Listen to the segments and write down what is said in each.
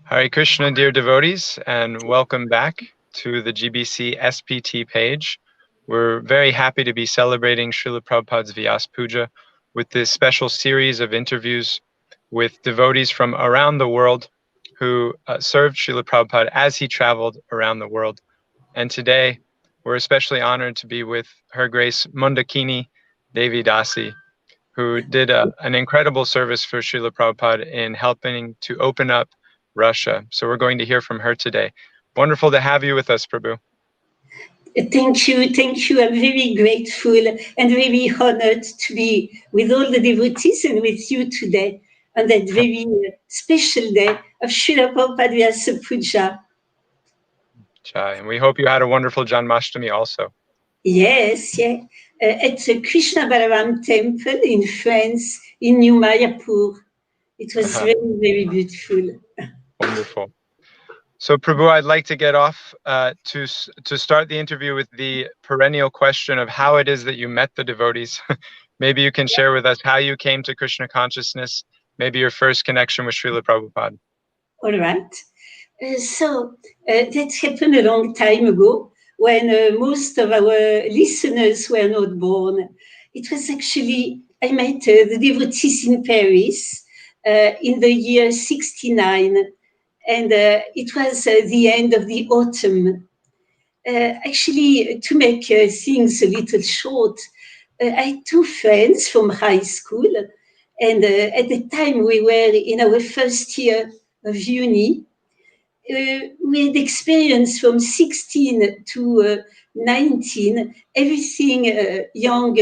Hare Krishna, dear devotees, and welcome back to the GBC SPT page. We're very happy to be celebrating Srila Prabhupada's Vyas Puja with this special series of interviews with devotees from around the world who served Srila Prabhupada as he traveled around the world. And today, we're especially honored to be with Her Grace Mondakini Devi Dasi, who did an incredible service for Srila Prabhupada in helping to open up Russia. So we're going to hear from her today. Wonderful to have you with us, Prabhu. Thank you. I'm very grateful and very honored to be with all the devotees and with you today on that very special day of Srila Prabhupada Vyasa Puja. And we hope you had a wonderful Janmashtami also. Yes. At the Krishna Balaram temple in France, in New Mayapur. It was very, very beautiful. Wonderful. So, Prabhu, I'd like to get off to start the interview with the perennial question of how it is that you met the devotees. Maybe you can share with us how you came to Krishna consciousness, maybe your first connection with Srila Prabhupada. All right. So that happened a long time ago when most of our listeners were not born. It was actually, I met the devotees in Paris in the year 69. And it was the end of the autumn. Actually, to make things a little short, I had two friends from high school. And at the time we were in our first year of uni. We had experienced from 16 to 19 everything a young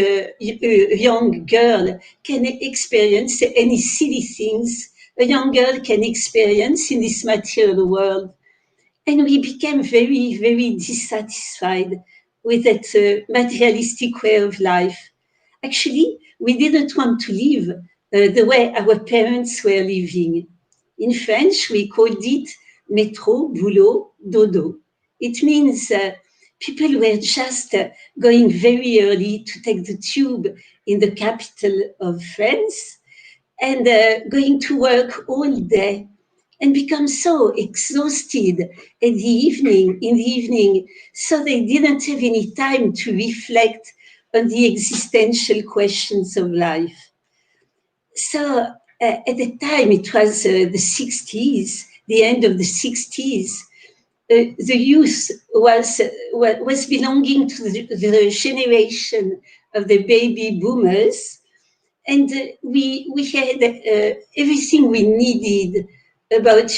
girl can experience, any silly things a young girl can experience in this material world. And we became very, very dissatisfied with that materialistic way of life. Actually, we didn't want to live the way our parents were living. In French, we called it métro, boulot, dodo. It means people were just going very early to take the tube in the capital of France and going to work all day and become so exhausted in the evening, so they didn't have any time to reflect on the existential questions of life. So at the time, it was the 60s, the end of the 60s. The youth was belonging to the generation of the baby boomers, and we had everything we needed about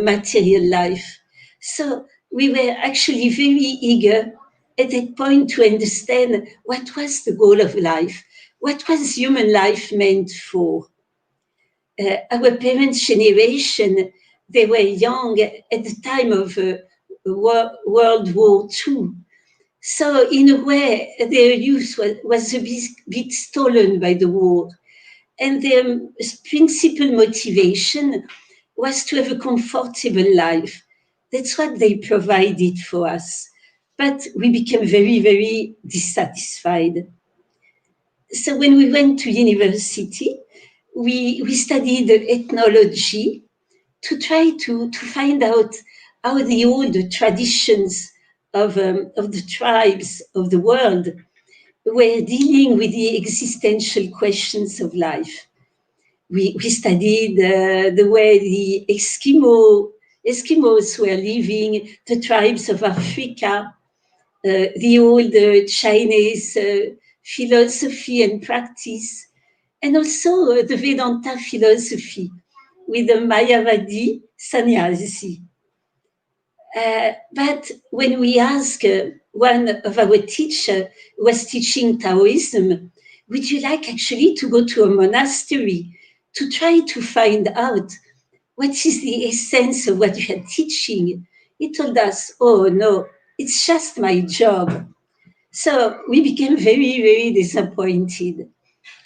material life. So we were actually very eager at that point to understand what was the goal of life, what was human life meant for. Our parents' generation, they were young at the time of World War II. So in a way, their youth was a bit stolen by the war. And their principal motivation was to have a comfortable life. That's what they provided for us. But we became very, very dissatisfied. So when we went to university, we studied ethnology to try to find out how the old traditions of the tribes of the world were dealing with the existential questions of life. We studied the way the Eskimos were living, the tribes of Africa, the old Chinese philosophy and practice, and also the Vedanta philosophy with the Mayavadi sannyasi. But when we asked one of our teachers who was teaching Taoism, would you like actually to go to a monastery to try to find out what is the essence of what you are teaching? He told us, oh no, it's just my job. So we became very, very disappointed.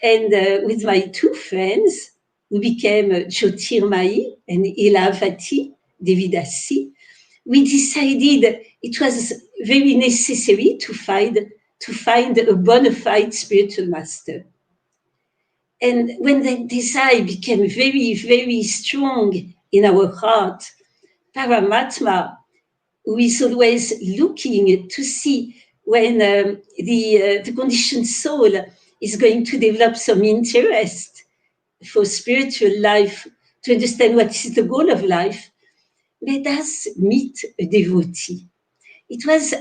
And with my two friends, we became Jyotirmayi and Ilavati Devidasi. We decided it was very necessary to find a bona fide spiritual master. And when that desire became very, very strong in our heart, Paramatma, who is always looking to see when the conditioned soul is going to develop some interest for spiritual life, to understand what is the goal of life, let us meet a devotee. It was,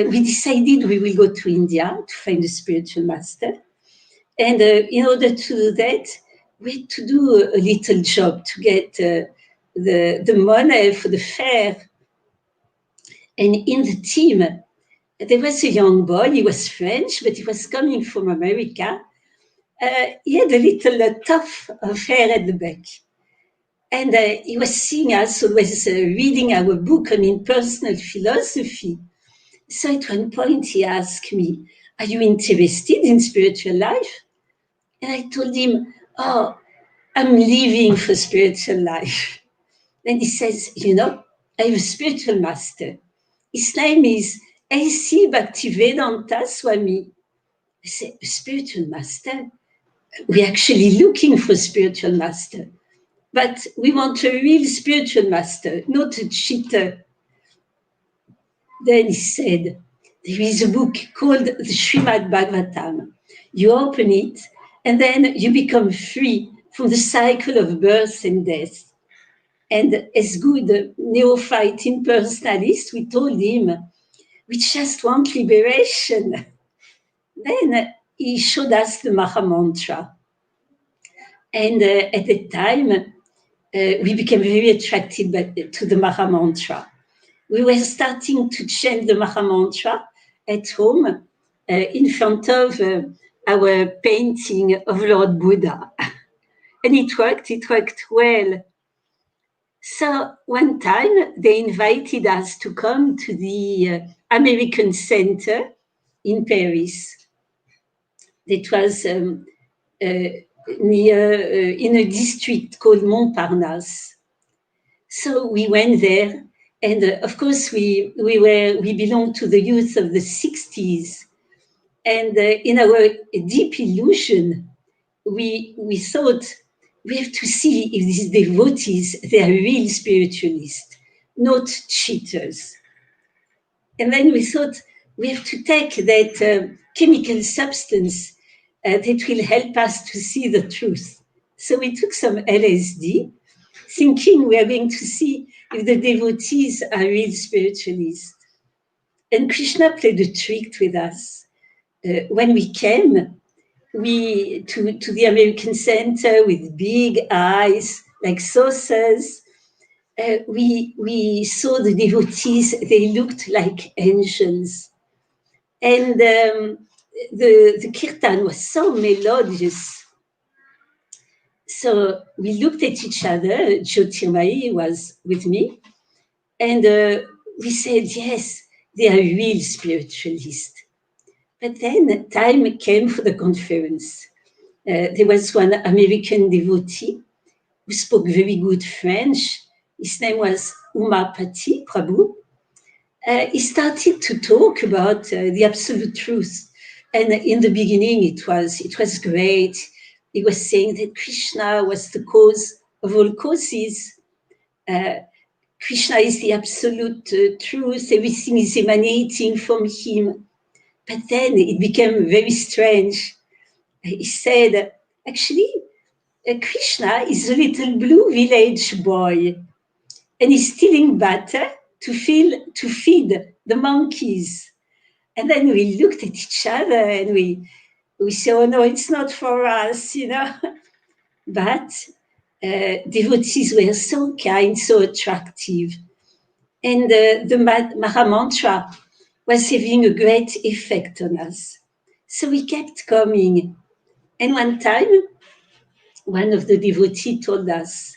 we decided we will go to India to find a spiritual master. And in order to do that, we had to do a little job to get the money for the fare. And in the team, there was a young boy. He was French, but he was coming from America. He had a little tuft of hair at the back. And he was seeing us, always reading our book on impersonal philosophy. So at one point he asked me, "Are you interested in spiritual life?" And I told him, "Oh, I'm living for spiritual life." Then he says, "You know, I have a spiritual master. His name is A.C. Bhaktivedanta Swami." I said, "A spiritual master? We're actually looking for a spiritual master. But we want a real spiritual master, not a cheater." Then he said, "There is a book called the Srimad Bhagavatam. You open it, and then you become free from the cycle of birth and death." And as good neophyte impersonalist, we told him, "We just want liberation." Then he showed us the Maha Mantra. And at that time, we became very attracted to the Maha Mantra. We were starting to chant the Maha Mantra at home in front of our painting of Lord Buddha. And it worked well. So one time they invited us to come to the American Center in Paris. It was near in a district called Montparnasse. So we went there, and of course we belonged to the youth of the 60s, and in our deep illusion, we thought we have to see if these devotees, they are real spiritualists, not cheaters. And then we thought we have to take that chemical substance that will help us to see the truth. So we took some LSD, thinking we are going to see if the devotees are real spiritualists. And Krishna played a trick with us. When we came to the American Center with big eyes, like saucers, we saw the devotees, they looked like angels. And the kirtan was so melodious. So we looked at each other, Jyotirmai was with me, and we said, yes, they are real spiritualists. But then time came for the conference. There was one American devotee who spoke very good French. His name was Umapati Prabhu. He started to talk about the absolute truth. And in the beginning, it was great. He was saying that Krishna was the cause of all causes. Krishna is the absolute truth. Everything is emanating from him. But then it became very strange. He said, actually, Krishna is a little blue village boy, and he's stealing butter to feed the monkeys. And then we looked at each other and we said, oh no, it's not for us, you know. But devotees were so kind, so attractive. And the Maha Mantra was having a great effect on us. So we kept coming. And one time, one of the devotees told us,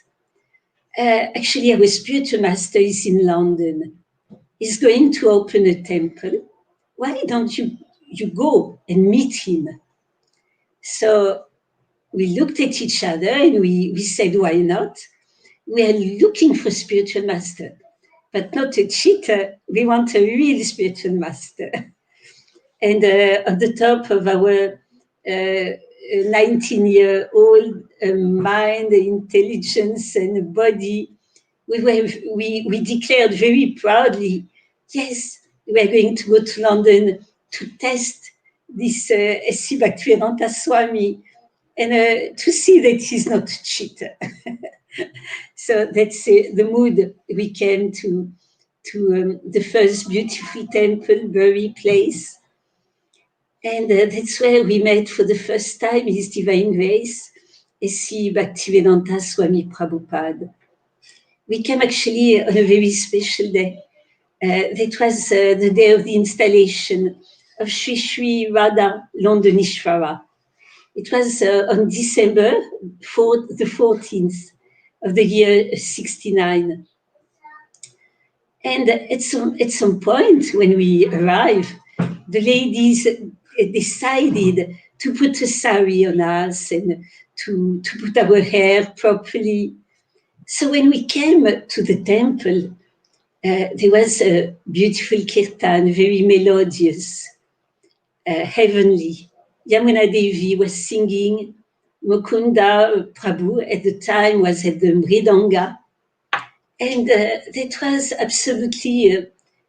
actually, our spiritual master is in London. He's going to open a temple. Why don't you go and meet him? So we looked at each other and we said, why not? We are looking for spiritual master, but not a cheater. We want a real spiritual master. And on the top of our 19-year-old mind, intelligence, and body, we declared very proudly, yes, we are going to go to London to test this S.C. Bhaktivedanta Swami and to see that he's not a cheater. So that's the mood we came to the first beautiful temple, Bury Place. And that's where we met for the first time His Divine Grace, S.C. Bhaktivedanta Swami Prabhupada. We came actually on a very special day. That was the day of the installation of Sri Sri Radha Londonishvara. It was on December the 14th of the year 69. And at some point when we arrived, the ladies decided to put a sari on us and to put our hair properly. So when we came to the temple, there was a beautiful kirtan, very melodious, heavenly. Yamuna Devi was singing. Mukunda Prabhu at the time was at the Mridanga. And that was absolutely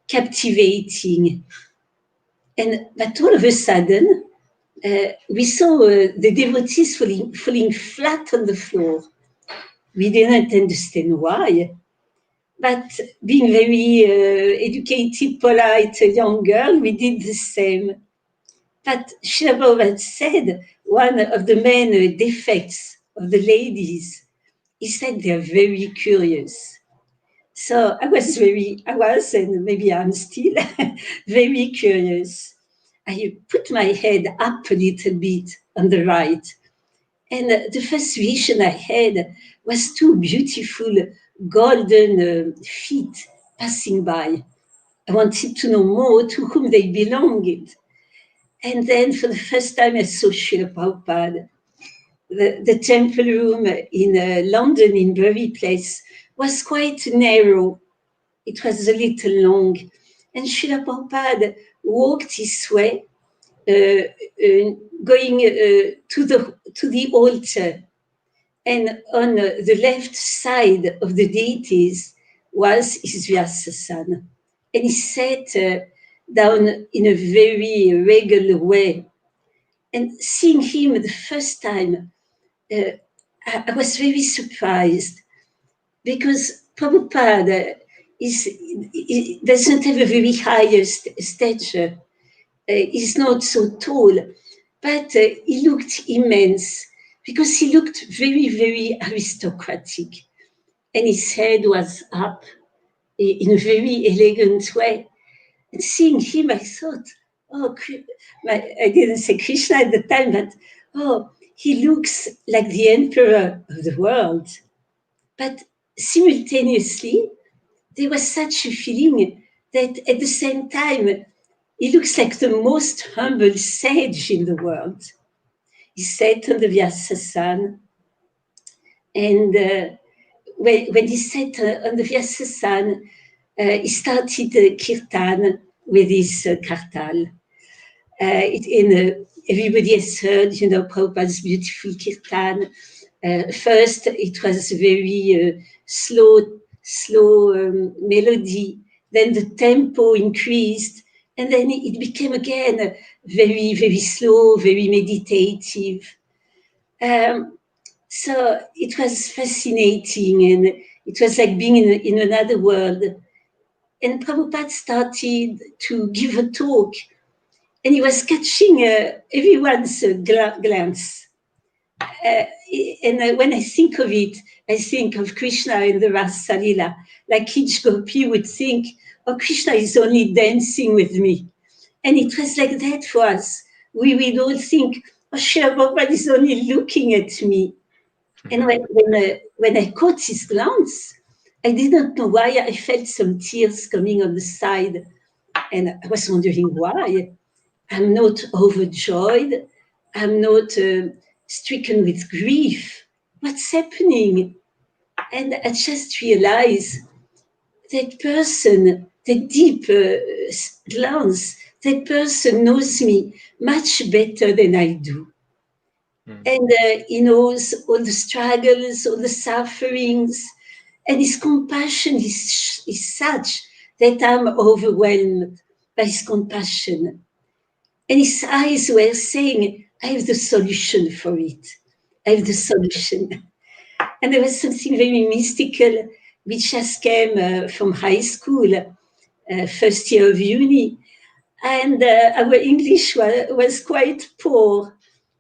captivating. But all of a sudden, we saw the devotees falling flat on the floor. We didn't understand why. But being very educated, polite young girl, we did the same. But Srila Prabhupada said one of the main defects of the ladies is that they're very curious. So I was, and maybe I'm still very curious. I put my head up a little bit on the right. And the first vision I had was two beautiful golden feet passing by. I wanted to know more to whom they belonged. And then for the first time I saw Srila Prabhupada. The temple room in London, in Bury Place, was quite narrow. It was a little long. And Srila Prabhupada walked his way, going to the altar. And on the left side of the deities was his Vyasasana. And he sat down in a very regular way. And seeing him the first time, I was very surprised because Prabhupada doesn't have a very high stature. He's not so tall, but he looked immense because he looked very, very aristocratic. And his head was up in a very elegant way. And seeing him, I thought, oh, I didn't say Krishna at the time, but oh, he looks like the emperor of the world. But simultaneously, there was such a feeling that at the same time, he looks like the most humble sage in the world. He sat on the Vyasasana, and when he sat on the Vyasasana, he started kirtan with his kartal. Everybody has heard, Prabhupada's beautiful kirtan. First, it was very slow melody. Then the tempo increased, and then it became again very, very slow, very meditative. So it was fascinating, and it was like being in another world. And Prabhupada started to give a talk, and he was catching everyone's glance. And when I think of it, I think of Krishna in the Rasa Lila. Like each gopi would think, oh, Krishna is only dancing with me. And it was like that for us. We would all think, oh, Srila Prabhupada is only looking at me. And when I caught his glance, I didn't know why. I felt some tears coming on the side. And I was wondering why. I'm not overjoyed. I'm not stricken with grief. What's happening? And I just realized that person, that deep glance, that person knows me much better than I do. And he knows all the struggles, all the sufferings, And his compassion is such that I'm overwhelmed by his compassion. And his eyes were saying, I have the solution for it. I have the solution. And there was something very mystical, which just came from high school, first year of uni. And our English was quite poor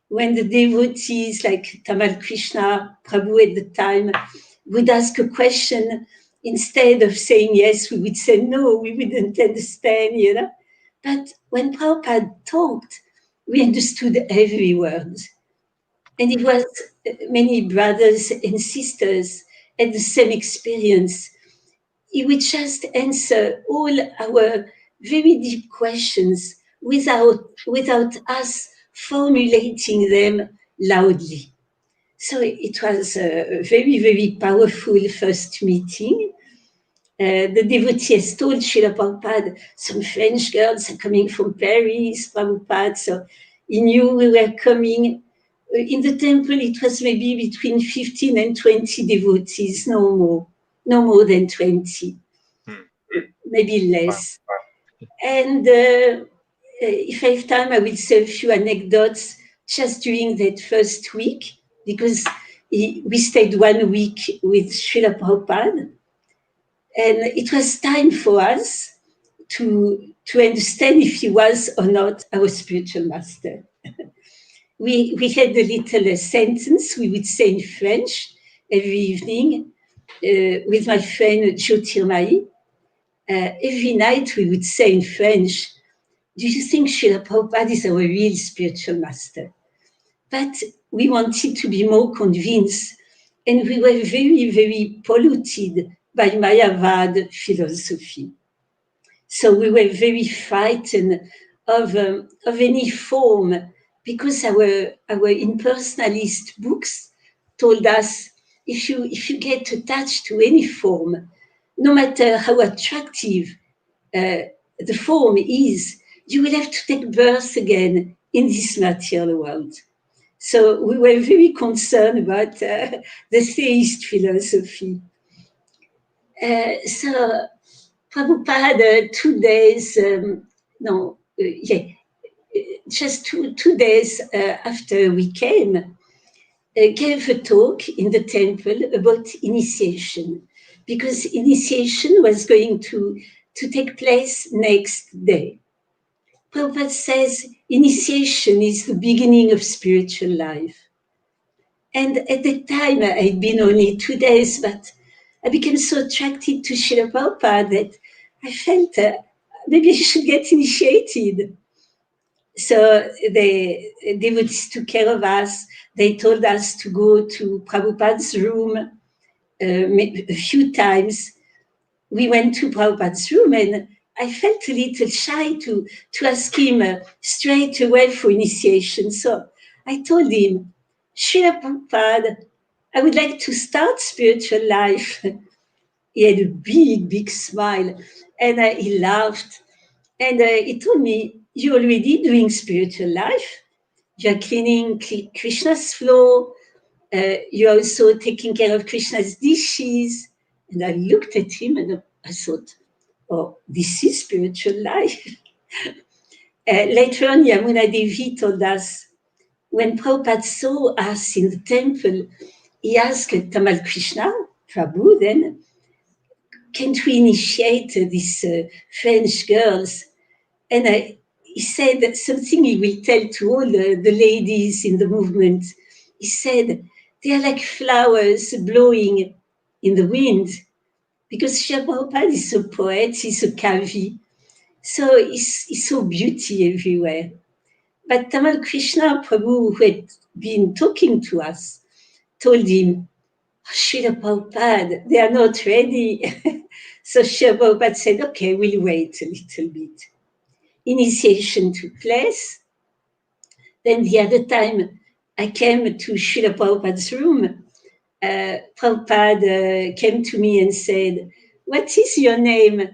when the devotees like Tamal Krishna Prabhu at the time would ask a question. Instead of saying yes, we would say no, we wouldn't understand, you know. But when Prabhupada talked, we understood every word. And it was many brothers and sisters had the same experience. He would just answer all our very deep questions without us formulating them loudly. So it was a very, very powerful first meeting. The devotees told Srila Prabhupada, some French girls are coming from Paris, Prabhupada, so he knew we were coming. In the temple, it was maybe between 15 and 20 devotees, no more than 20, maybe less. And if I have time, I will say a few anecdotes just during that first week, because we stayed 1 week with Srila Prabhupada. And it was time for us to understand if he was or not our spiritual master. We had a little sentence we would say in French every evening with my friend Jyotirmai. Every night we would say in French, do you think Srila Prabhupada is our real spiritual master? But we wanted to be more convinced, and we were very, very polluted by Mayavad philosophy. So we were very frightened of any form, because our impersonalist books told us if you get attached to any form, no matter how attractive the form is, you will have to take birth again in this material world. So we were very concerned about the theist philosophy. So Prabhupada, 2 days, just two days after we came, gave a talk in the temple about initiation, because initiation was going to take place next day. Prabhupada says initiation is the beginning of spiritual life. And at that time, I'd been only 2 days, but I became so attracted to Srila Prabhupada that I felt maybe I should get initiated. So they took care of us. They told us to go to Prabhupada's room a few times. We went to Prabhupada's room, and I felt a little shy to ask him straight away for initiation. So I told him, Srila Prabhupada, I would like to start spiritual life. He had a big, big smile, and he laughed. And he told me, you're already doing spiritual life. You're cleaning Krishna's floor. You're also taking care of Krishna's dishes. And I looked at him and I thought, oh, this is spiritual life. Later on, Yamuna Devi told us, when Prabhupada saw us in the temple, he asked Tamal Krishna Prabhu then, can't we initiate these French girls? And he said something he will tell to all the ladies in the movement. He said, they are like flowers blowing in the wind, because Srila Prabhupada is a poet, he's a kavi. So he saw beauty everywhere. But Tamal Krishna Prabhu, who had been talking to us, told him, Srila Prabhupada, they are not ready. So Srila Prabhupada said, okay, we'll wait a little bit. Initiation took place. Then the other time I came to Srila Prabhupada's room, Prabhupada came to me and said, what is your name?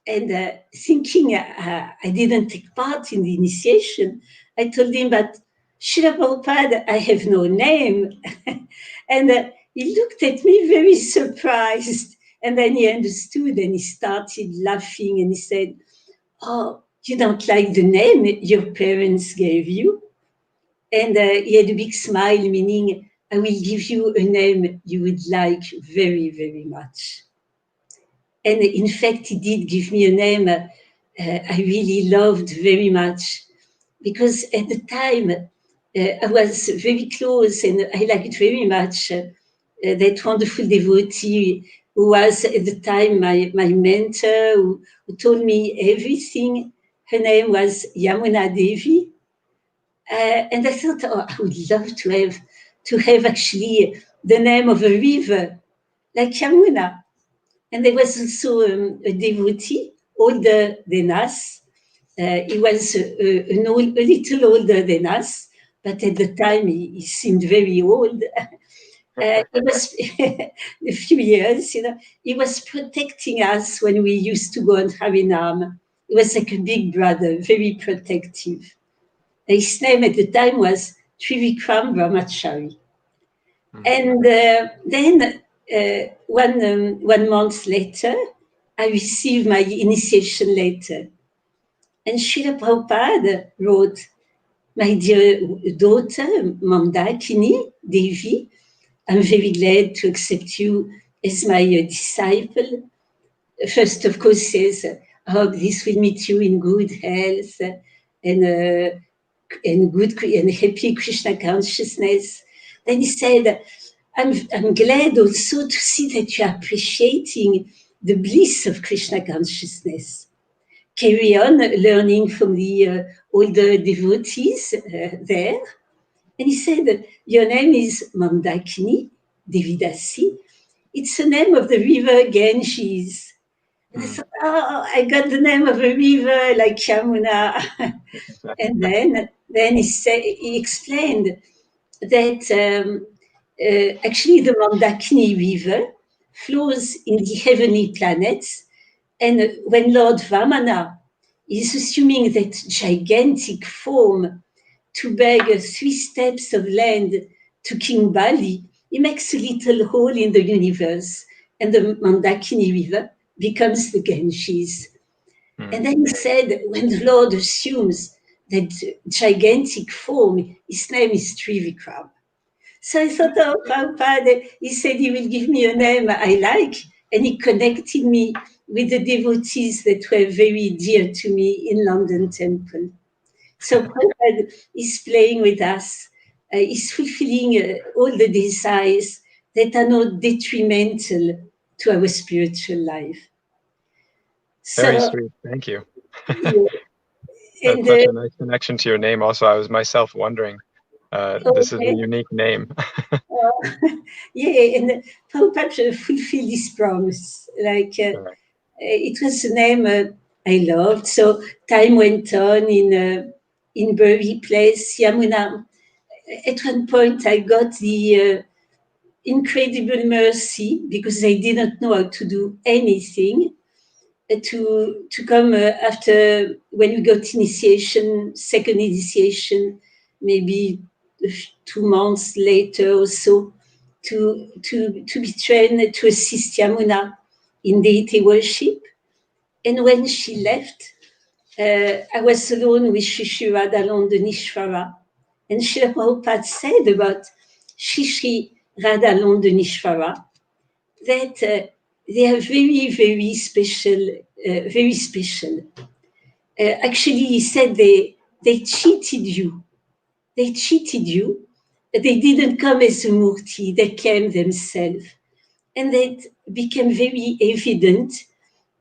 And thinking I didn't take part in the initiation, I told him, but Srila Prabhupada, I have no name. And he looked at me very surprised. And then he understood and he started laughing and he said, "Oh, you don't like the name your parents gave you?" And he had a big smile, meaning, "I will give you a name you would like very, very much." And in fact, he did give me a name I really loved very much, because at the time I was very close and I liked very much that wonderful devotee who was at the time my mentor, who told me everything. Her name was Yamuna Devi. And I thought, oh, I would love to have actually the name of a river like Yamuna. And there was also a devotee, older than us. He was a little older than us, but at the time he seemed very old. It was a few years, He was protecting us when we used to go on Harinam. He was like a big brother, very protective. His name at the time was Trivikram Brahmachari. And then one month later, I received my initiation letter. And Srila Prabhupada wrote, "My dear daughter, Mondakini Devi, I'm very glad to accept you as my disciple. First, of course, says, I hope this will meet you in good health and good and happy Krishna consciousness." Then he said, I'm glad also to see that you're appreciating the bliss of Krishna consciousness. Carry on learning from the older devotees there. And he said, your name is Mandakini Devi. It's the name of the river Ganges. And I thought, oh, I got the name of a river like Yamuna. And then he explained that actually the Mandakini River flows in the heavenly planets. And when Lord Vamana is assuming that gigantic form to beg 3 steps of land to King Bali, he makes a little hole in the universe, and the Mandakini River becomes the Ganges. And then he said, when the Lord assumes that gigantic form, his name is Trivikram. So I thought, oh, Prabhupada, he said he will give me a name I like, and he connected me with the devotees that were very dear to me in London Temple. So Prabhupada is playing with us, is fulfilling all the desires that are not detrimental to our spiritual life. Very sweet. Thank you. That's such a nice connection to your name. Also, I was myself wondering, this is a unique name. Yeah, and Prabhupada fulfilled his promise. Like, it was a name I loved. So time went on in Bury Place, Yamuna. At one point, I got the incredible mercy, because I didn't know how to do anything, to come after when we got initiation, second initiation, maybe 2 months later or so, to be trained to assist Yamuna in deity worship. And when she left, I was alone with Shri Radhalondanishvara. And Srila Prabhupada said about Shri Radhalondanishvara that they are very, very special, very special. Actually, he said they cheated you. They cheated you. They didn't come as a murti, they came themselves. And that became very evident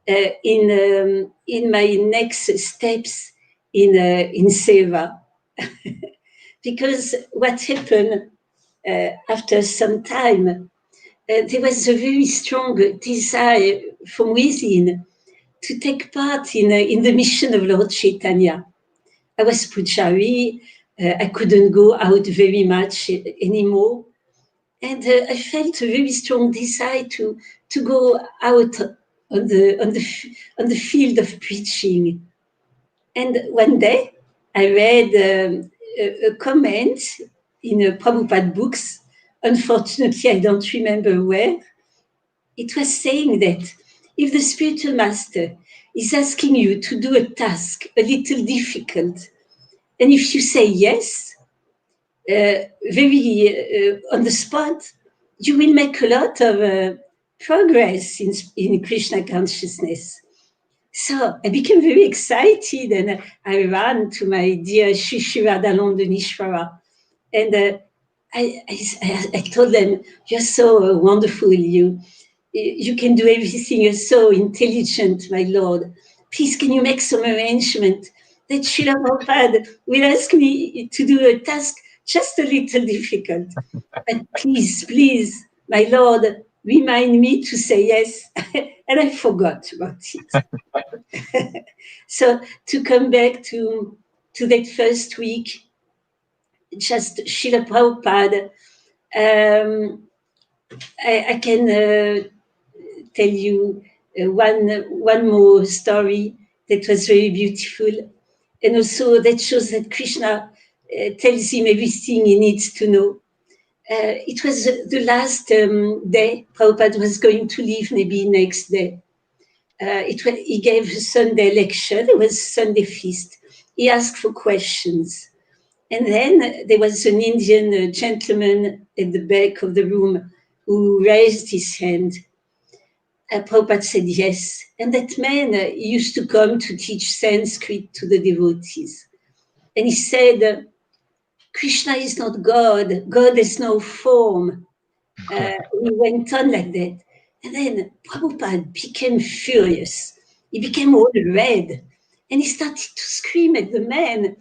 in my next steps in Seva. Because what happened after some time, there was a very strong desire from within to take part in the mission of Lord Chaitanya. I was Pujari. I couldn't go out very much anymore. And I felt a very strong desire to go out on the field of preaching. And one day I read a comment in Prabhupada books unfortunately, I don't remember where. It was saying that if the spiritual master is asking you to do a task a little difficult, and if you say yes, very on the spot, you will make a lot of progress in Krishna consciousness. So I became very excited and I ran to my dear Shishivadalandhanishvara and I told them, you're so wonderful, you can do everything, you're so intelligent, my Lord. Please, can you make some arrangement that Srila Prabhupada will ask me to do a task just a little difficult. But please, my Lord, remind me to say yes. And I forgot about it. So to come back to that first week, just Srila Prabhupada, I can tell you one more story that was very beautiful. And also that shows that Krishna tells him everything he needs to know. It was the last day Prabhupada was going to leave, maybe next day. He gave a Sunday lecture. There was Sunday feast. He asked for questions. And then there was an Indian gentleman at the back of the room who raised his hand. Prabhupada said yes. And that man used to come to teach Sanskrit to the devotees. And he said, Krishna is not God. God has no form. He went on like that. And then Prabhupada became furious. He became all red. And he started to scream at the man,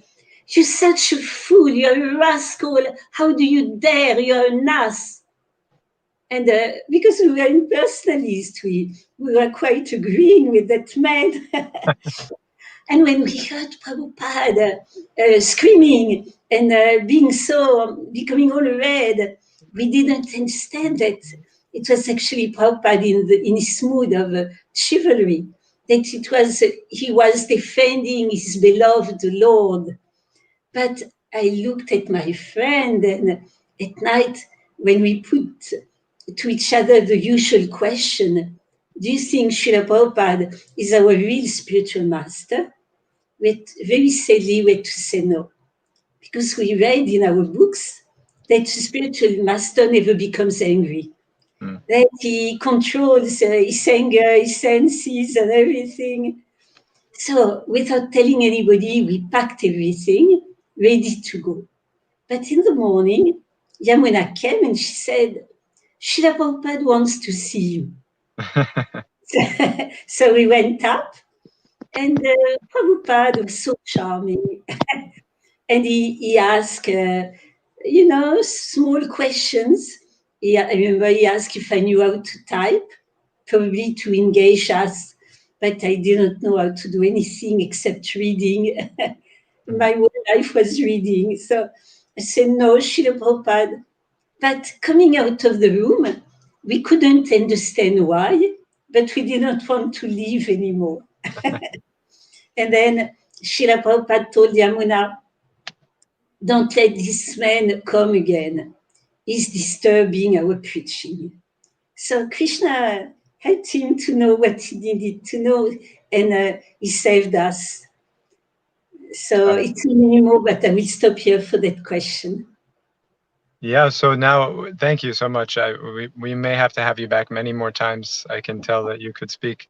you're such a fool, you're a rascal, how do you dare, you're an ass. And because we were impersonalists, we were quite agreeing with that man. And when we heard Prabhupada screaming and becoming all red, we didn't understand that it was actually Prabhupada in his mood of chivalry, that he was defending his beloved Lord. But I looked at my friend, and at night, when we put to each other the usual question, do you think Srila Prabhupada is our real spiritual master? Very sadly, we had to say no. Because we read in our books that the spiritual master never becomes angry. That he controls his anger, his senses and everything. So without telling anybody, we packed everything, ready to go. But in the morning, Yamuna came and she said, Srila Prabhupada wants to see you. So we went up, and Prabhupada was so charming. And he asked, small questions. I remember he asked if I knew how to type, probably to engage us, but I didn't know how to do anything except reading. My whole life was reading. So I said, no, Srila Prabhupada. But coming out of the room, we couldn't understand why, but we did not want to leave anymore. And then Srila Prabhupada told Yamuna, don't let this man come again. He's disturbing our preaching. So Krishna helped him to know what he needed to know, and he saved us. So it's many more, but I will stop here for that question. Yeah, so now, thank you so much. We may have to have you back many more times. I can tell that you could speak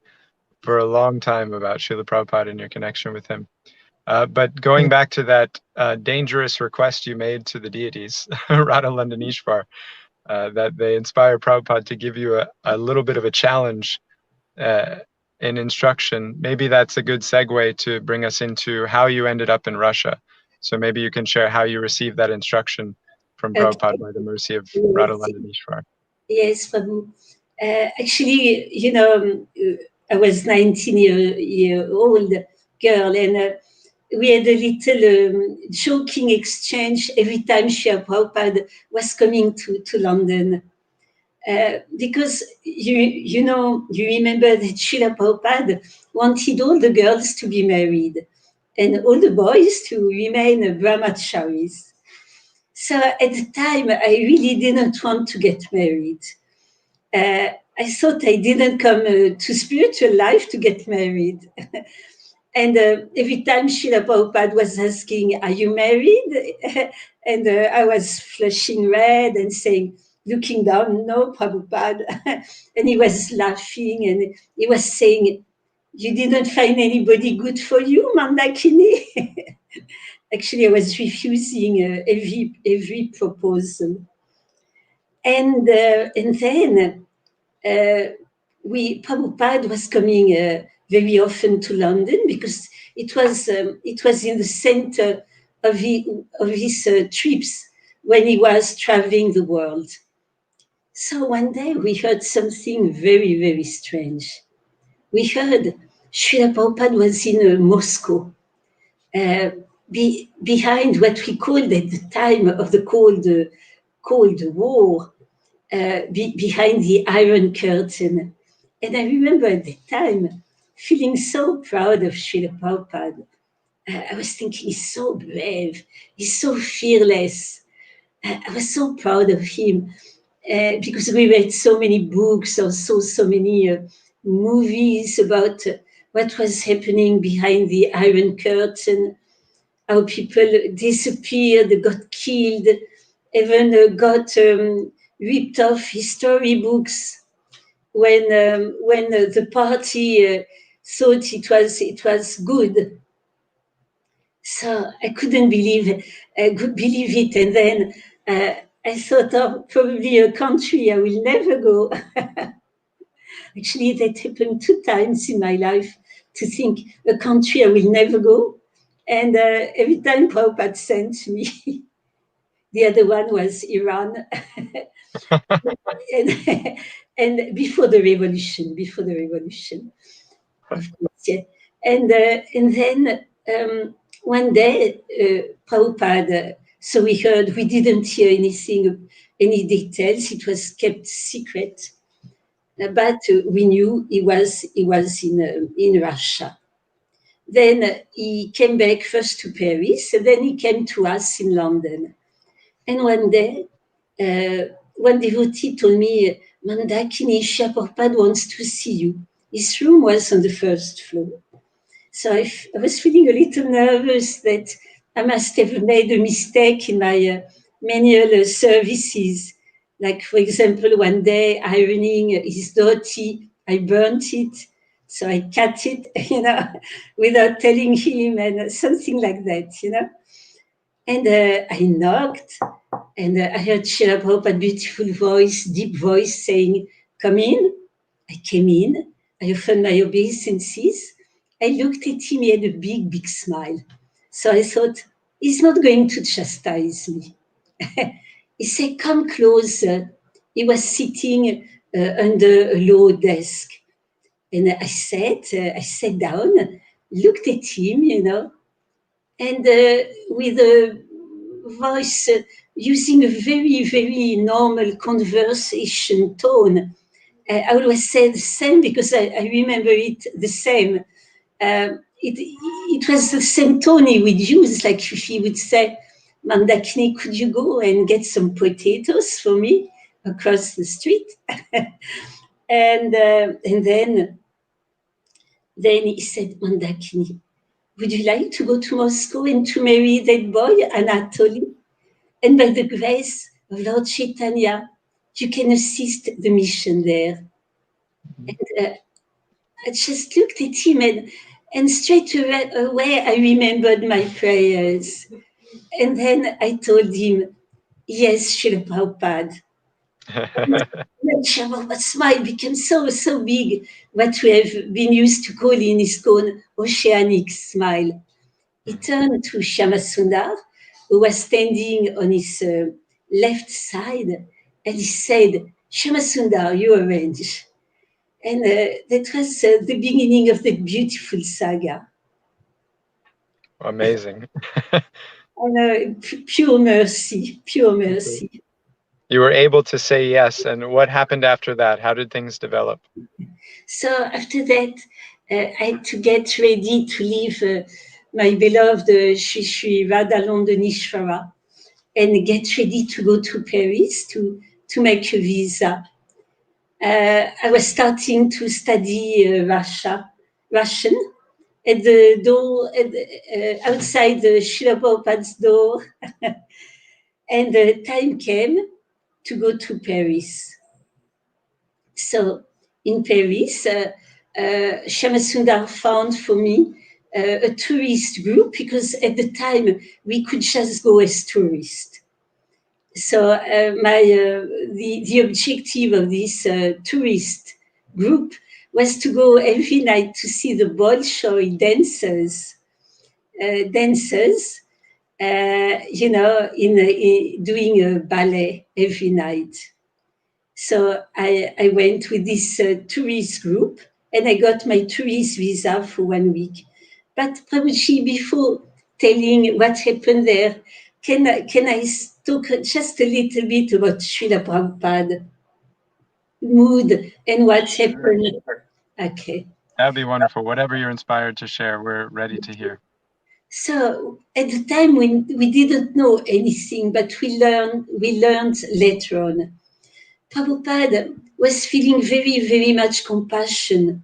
for a long time about Srila Prabhupada and your connection with him. But going back to that dangerous request you made to the deities, Radhalandhanishvar, that they inspire Prabhupada to give you a little bit of a challenge in instruction, maybe that's a good segue to bring us into how you ended up in Russia. So maybe you can share how you received that instruction from Prabhupada by the mercy of Radhalandhanishvar. Yes, Prabhu. Actually, I was 19-year-old girl, and we had a little joking exchange every time Srila Prabhupada was coming to London. Because you remember that Srila Prabhupada wanted all the girls to be married and all the boys to remain brahmacharis. So at the time, I really didn't want to get married. I thought I didn't come to spiritual life to get married. And every time Srila Prabhupada was asking, "Are you married?" and I was flushing red and saying, looking down, "No, Prabhupada." And he was laughing and he was saying, "You didn't find anybody good for you, Mandakini?" Actually, I was refusing every proposal. And then Prabhupada was coming very often to London because it was in the center of his trips when he was traveling the world. So one day we heard something very, very strange. We heard Srila Prabhupada was in Moscow, behind what we called at the time of the Cold War, behind the Iron Curtain. And I remember at the time feeling so proud of Srila Prabhupada. I was thinking, he's so brave, he's so fearless. I was so proud of him because we read so many books or saw so many movies about what was happening behind the Iron Curtain, how people disappeared, got killed, even got ripped off history books when the party thought it was good. So I couldn't believe it, and then I thought, oh, probably a country I will never go. Actually, that happened 2 times in my life, to think a country I will never go, and every time Prabhupada sent me. The other one was Iran, and before the revolution, of course, yeah. And then one day, Prabhupada, so we didn't hear anything, any details. It was kept secret, but we knew he was in Russia. Then he came back first to Paris, and then he came to us in London. And one day, one devotee told me, "Mandakini, Srila Prabhupada wants to see you." His room was on the first floor. So I was feeling a little nervous that I must have made a mistake in my manual services. Like, for example, one day ironing his dhoti, I burnt it. So I cut it, without telling him, and something like that, And I knocked, and I heard Srila Prabhupada's beautiful voice, deep voice, saying, "Come in." I came in. I opened my obeisances. I looked at him. He had a big, big smile. So I thought, he's not going to chastise me. He said, "Come closer." He was sitting under a low desk. And I sat down, looked at him, and with a voice using a very, very normal conversation tone. I always say the same because I remember it the same. It was the same tone he would use, like if he would say, "Mandakini, could you go and get some potatoes for me across the street?" and then he said, "Mandakini, would you like to go to Moscow and to marry that boy, Anatoly? And by the grace of Lord Chaitanya, you can assist the mission there." And I just looked at him, and straight away I remembered my prayers. And then I told him, "Yes, Srila Prabhupada." And Srila Prabhupada's smile became so big, what we have been used to call in Iskcon oceanic smile. He turned to Shyama Sundar, who was standing on his left side, and he said, "Shyama Sundar, you arrange." And that was the beginning of the beautiful saga. Amazing. And pure mercy, pure mercy. You were able to say yes. And what happened after that? How did things develop? So after that, I had to get ready to leave my beloved Shri Radha Londonishvara. and get ready to go to Paris to make a visa. I was starting to study Russian. At the door, outside the Srila Prabhupada's door, and the time came to go to Paris. So in Paris, Shyamasundar found for me a tourist group, because at the time we could just go as tourists. So the objective of this tourist group was to go every night to see the Bolshoi dancers, doing a ballet every night. So I went with this tourist group, and I got my tourist visa for 1 week. But Prabhuji, before telling what happened there, can I talk just a little bit about Srila Prabhupada mood and what happened? Okay. That'd be wonderful. Whatever you're inspired to share, we're ready to hear. So at the time when we didn't know anything, but we learned later on. Prabhupada was feeling very, very much compassion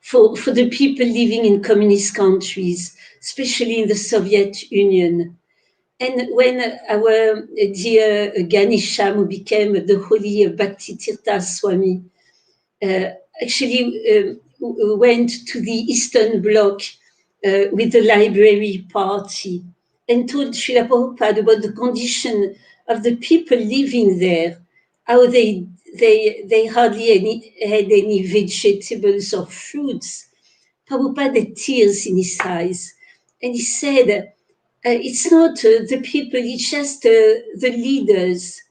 for the people living in communist countries, especially in the Soviet Union. And when our dear Ganesha, who became the holy Bhakti Tirtha Swami, actually went to the Eastern Bloc with the library party and told Srila Prabhupada about the condition of the people living there, how they hardly had any vegetables or fruits. Prabhupada had tears in his eyes, and he said, it's not the people, it's just the leaders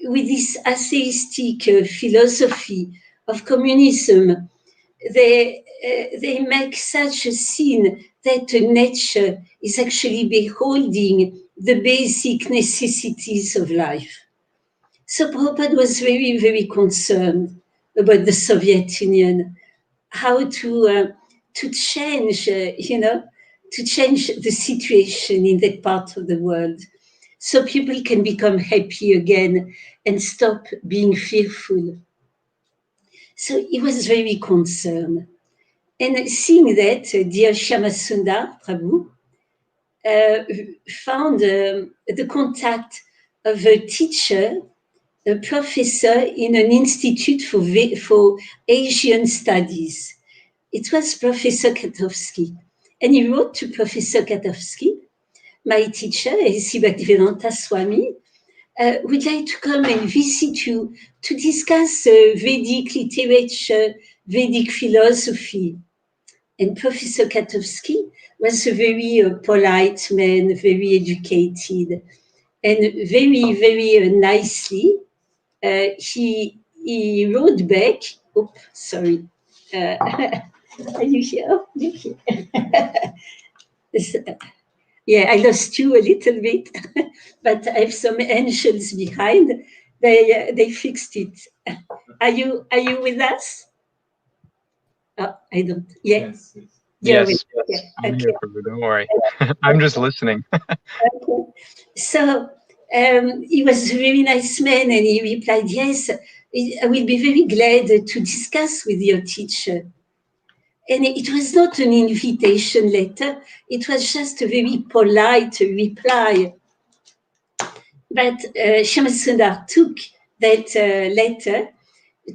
with this atheistic philosophy of communism. They make such a scene that nature is actually beholding the basic necessities of life. So Prabhupada was very, very concerned about the Soviet Union, how to change, to change the situation in that part of the world, so people can become happy again and stop being fearful. So he was very concerned. And seeing that, dear Shyamasundar Prabhu found the contact of a teacher, a professor in an institute for Asian studies. It was Professor Katowski. And he wrote to Professor Katowski, my teacher, A.C. Bhaktivedanta Swami, would like to come and visit you to discuss Vedic literature, Vedic philosophy. And Professor Katowski was a very polite man, very educated, and very, very nicely, he wrote back. Oh, sorry. Are you here? You're here. Yeah, I lost you a little bit, but I have some angels behind. They fixed it. Are you with us? Oh, I don't. Yeah. Yes, Yeah. I'm Okay. here, Prabhu. Don't worry. I'm just listening. Okay. So he was a very nice man, and he replied, yes, I will be very glad to discuss with your teacher. And it was not an invitation letter, it was just a very polite reply. But Shyamasundar took that letter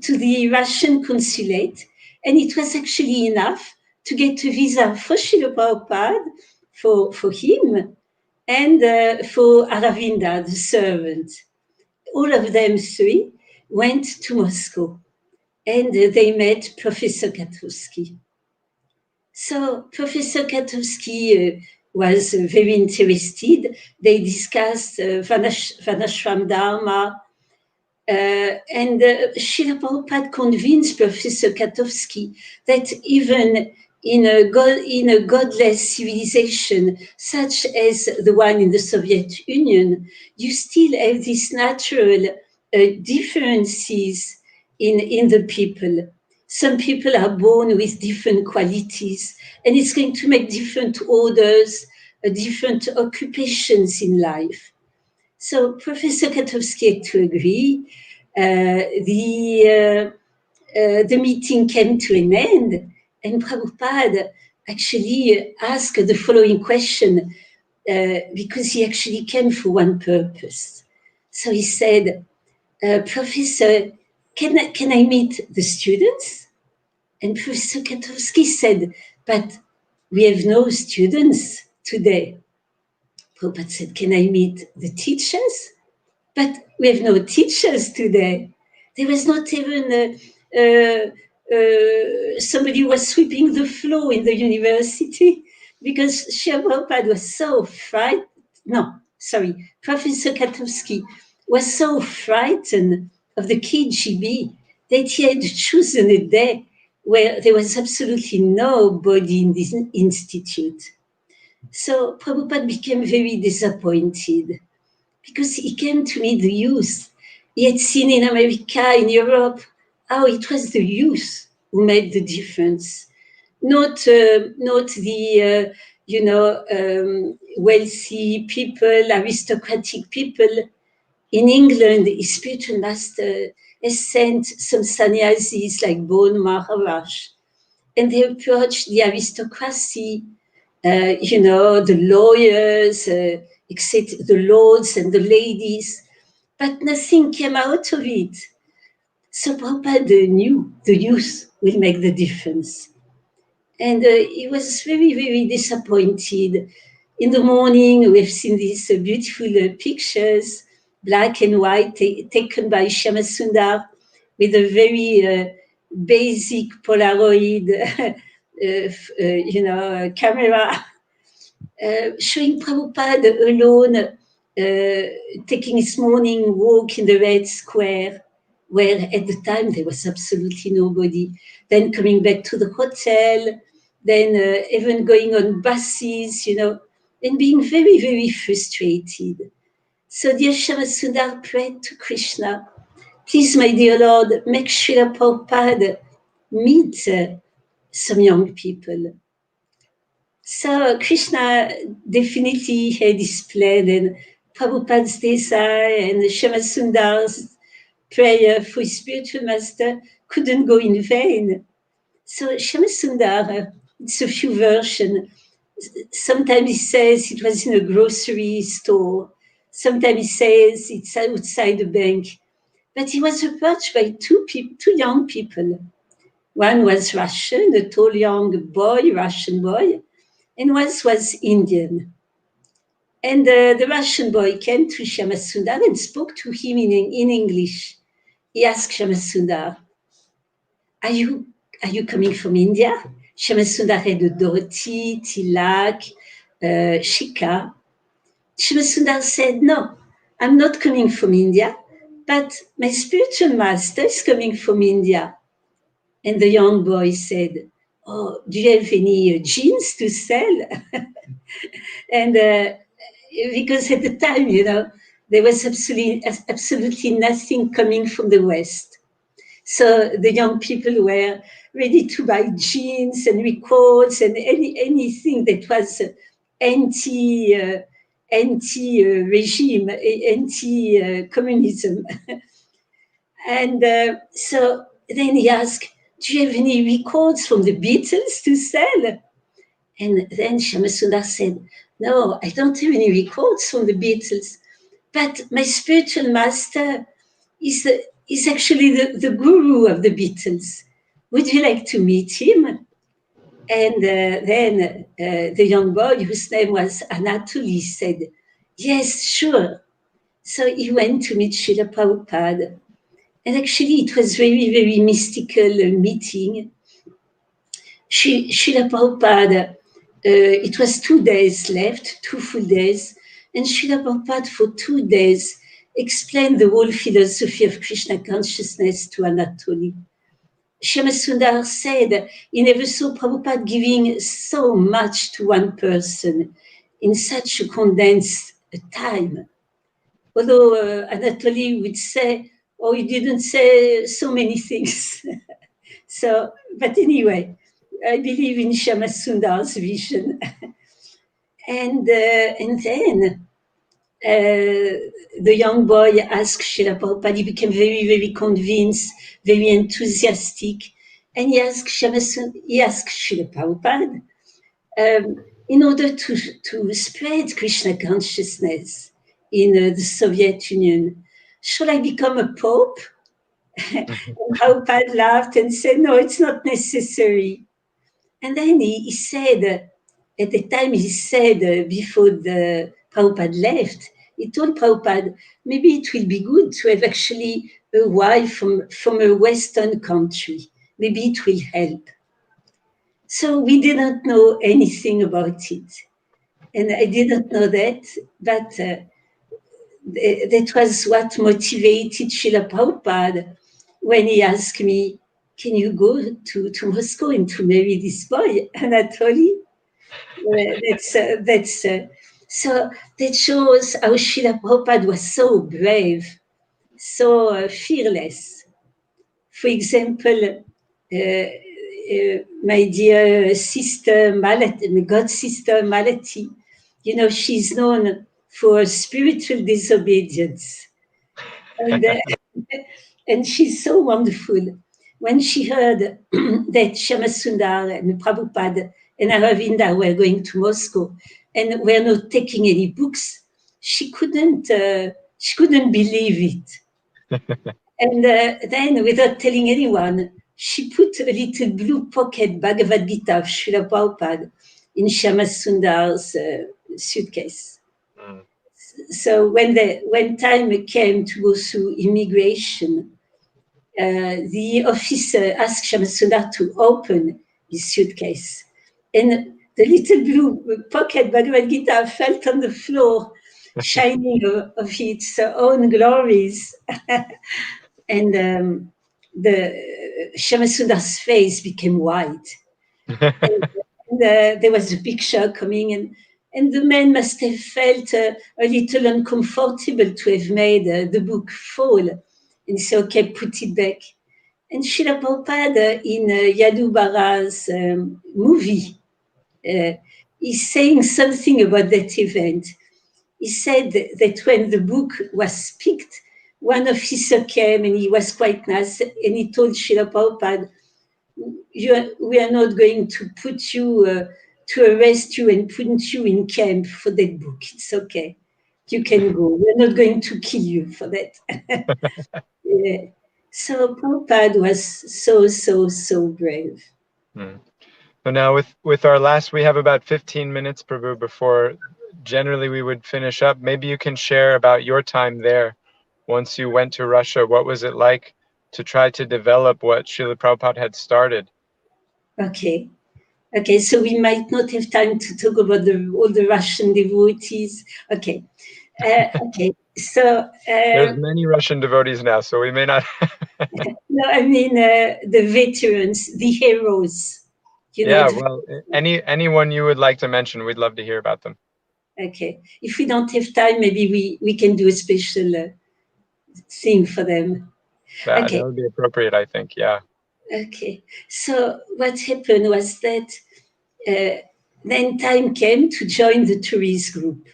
to the Russian consulate, and it was actually enough to get a visa for Srila Prabhupada, for him, and for Aravinda, the servant. All of them three went to Moscow, and they met Professor Katowski. So Professor Katowski was very interested. They discussed Vanashram Dharma, and Srila Prabhupada convinced Professor Katowski that even in a godless civilization such as the one in the Soviet Union, you still have these natural differences in the people. Some people are born with different qualities, and it's going to make different orders, different occupations in life. So Professor Katowski had to agree. The meeting came to an end, and Prabhupada actually asked the following question, because he actually came for one purpose. So he said, Professor, can I meet the students? And Professor Katowski said, but we have no students today. Prabhupada said, can I meet the teachers? But we have no teachers today. There was not even somebody who was sweeping the floor in the university because Srila Prabhupada was so frightened. No, sorry, Professor Katowski was so frightened of the KGB that he had chosen a day where there was absolutely nobody in this institute. So Prabhupada became very disappointed because he came to meet the youth. He had seen in America, in Europe, how it was the youth who made the difference, not the wealthy people, aristocratic people. In England, his spiritual master has sent some sannyasis like Bon Maharaj, and they approached the aristocracy, the lawyers, except the lords and the ladies, but nothing came out of it. So Prabhupada knew the youth will make the difference. And he was very, very disappointed. In the morning, we've seen these beautiful pictures, black and white, taken by Shyama Sundar with a very basic Polaroid, camera, showing Prabhupada alone, taking his morning walk in the Red Square, where at the time there was absolutely nobody. Then coming back to the hotel, then even going on buses, and being very, very frustrated. So dear Shyama Sundar prayed to Krishna, please, my dear Lord, make Srila Prabhupada meet some young people. So Krishna definitely had his plan, and Prabhupada's desire and Shyama Sundar's prayer for his spiritual master couldn't go in vain. So Shyama Sundar, it's a few versions. Sometimes he says it was in a grocery store. Sometimes he says it's outside a bank. But he was approached by two young people. One was Russian, a tall young boy, Russian boy, and one was Indian. And the Russian boy came to Shyama Sundar and spoke to him in English. He asked Shyama Sundar, are you coming from India? Shyama Sundar had a dhoti, tilak, shika. Shyama Sundar said, no, I'm not coming from India, but my spiritual master is coming from India. And the young boy said, oh, do you have any jeans to sell? And because at the time, there was absolutely nothing coming from the West. So the young people were ready to buy jeans and records and anything that was anti-regime, anti-communism. And so then he asked, do you have any records from the Beatles to sell? And then Shyama Sundar said, no, I don't have any records from the Beatles, but my spiritual master is actually the guru of the Beatles. Would you like to meet him? And then the young boy, whose name was Anatoly, said, yes, sure. So he went to meet Srila Prabhupada. And actually, it was very, very mystical meeting. Srila Prabhupada, it was 2 days left, 2 full days, and Srila Prabhupada for 2 days explained the whole philosophy of Krishna consciousness to Anatoly. Shyama Sundar said he never saw Prabhupada giving so much to one person in such a condensed time. Although Anatoly would say, oh, he didn't say so many things. So, but anyway, I believe in Shyama Sundar's vision. And then the young boy asked Srila Prabhupada, he became very, very convinced, very enthusiastic, and he asked Srila Prabhupada, in order to spread Krishna consciousness in the Soviet Union, should I become a pope? And Prabhupada laughed and said, no, it's not necessary. And then he said, at the time he said, before the Prabhupada left, he told Prabhupada, maybe it will be good to have actually a wife from a Western country. Maybe it will help. So we didn't know anything about it. And I didn't know that, but that was what motivated Srila Prabhupada when he asked me, can you go to Moscow and to marry this boy? And I told him, so that shows how Srila Prabhupada was so brave, so fearless. For example, my dear sister Malati, my god sister Malati, you know, she's known for spiritual disobedience. And she's so wonderful. When she heard that Shyamasundar and Prabhupada and Aravinda were going to Moscow and were not taking any books, she couldn't believe it. And then, without telling anyone, she put a little blue pocket Bhagavad Gita of Srila Prabhupada in Shyamasundara's suitcase. So when time came to go through immigration, the officer asked Shyamasundar to open his suitcase. And the little blue pocket Bhagavad Gita fell on the floor, shining of its own glories. And the Shyamasundara's face became white. And there was a big shock coming, and the man must have felt a little uncomfortable to have made the book fall. And so, okay, put it back. And Srila Prabhupada in Yadu Bara's movie is saying something about that event. He said that when the book was picked, one officer came and he was quite nice, and he told Srila Prabhupada, we are not going to put you, to arrest you and put you in camp for that book. It's okay. You can go. We're not going to kill you for that. Yeah. So Prabhupada was so brave. So now with our last, we have about 15 minutes, Prabhu, before generally we would finish up. Maybe you can share about your time there. Once you went to Russia, what was it like to try to develop what Srila Prabhupada had started? Okay, so we might not have time to talk about all the Russian devotees. Okay, so... there's many Russian devotees now, so we may not... No, I mean the veterans, the heroes. You know, well, anyone you would like to mention, we'd love to hear about them. Okay. If we don't have time, maybe we can do a special thing for them. That would be appropriate, I think, yeah. Okay. So what happened was that then time came to join the tourist group.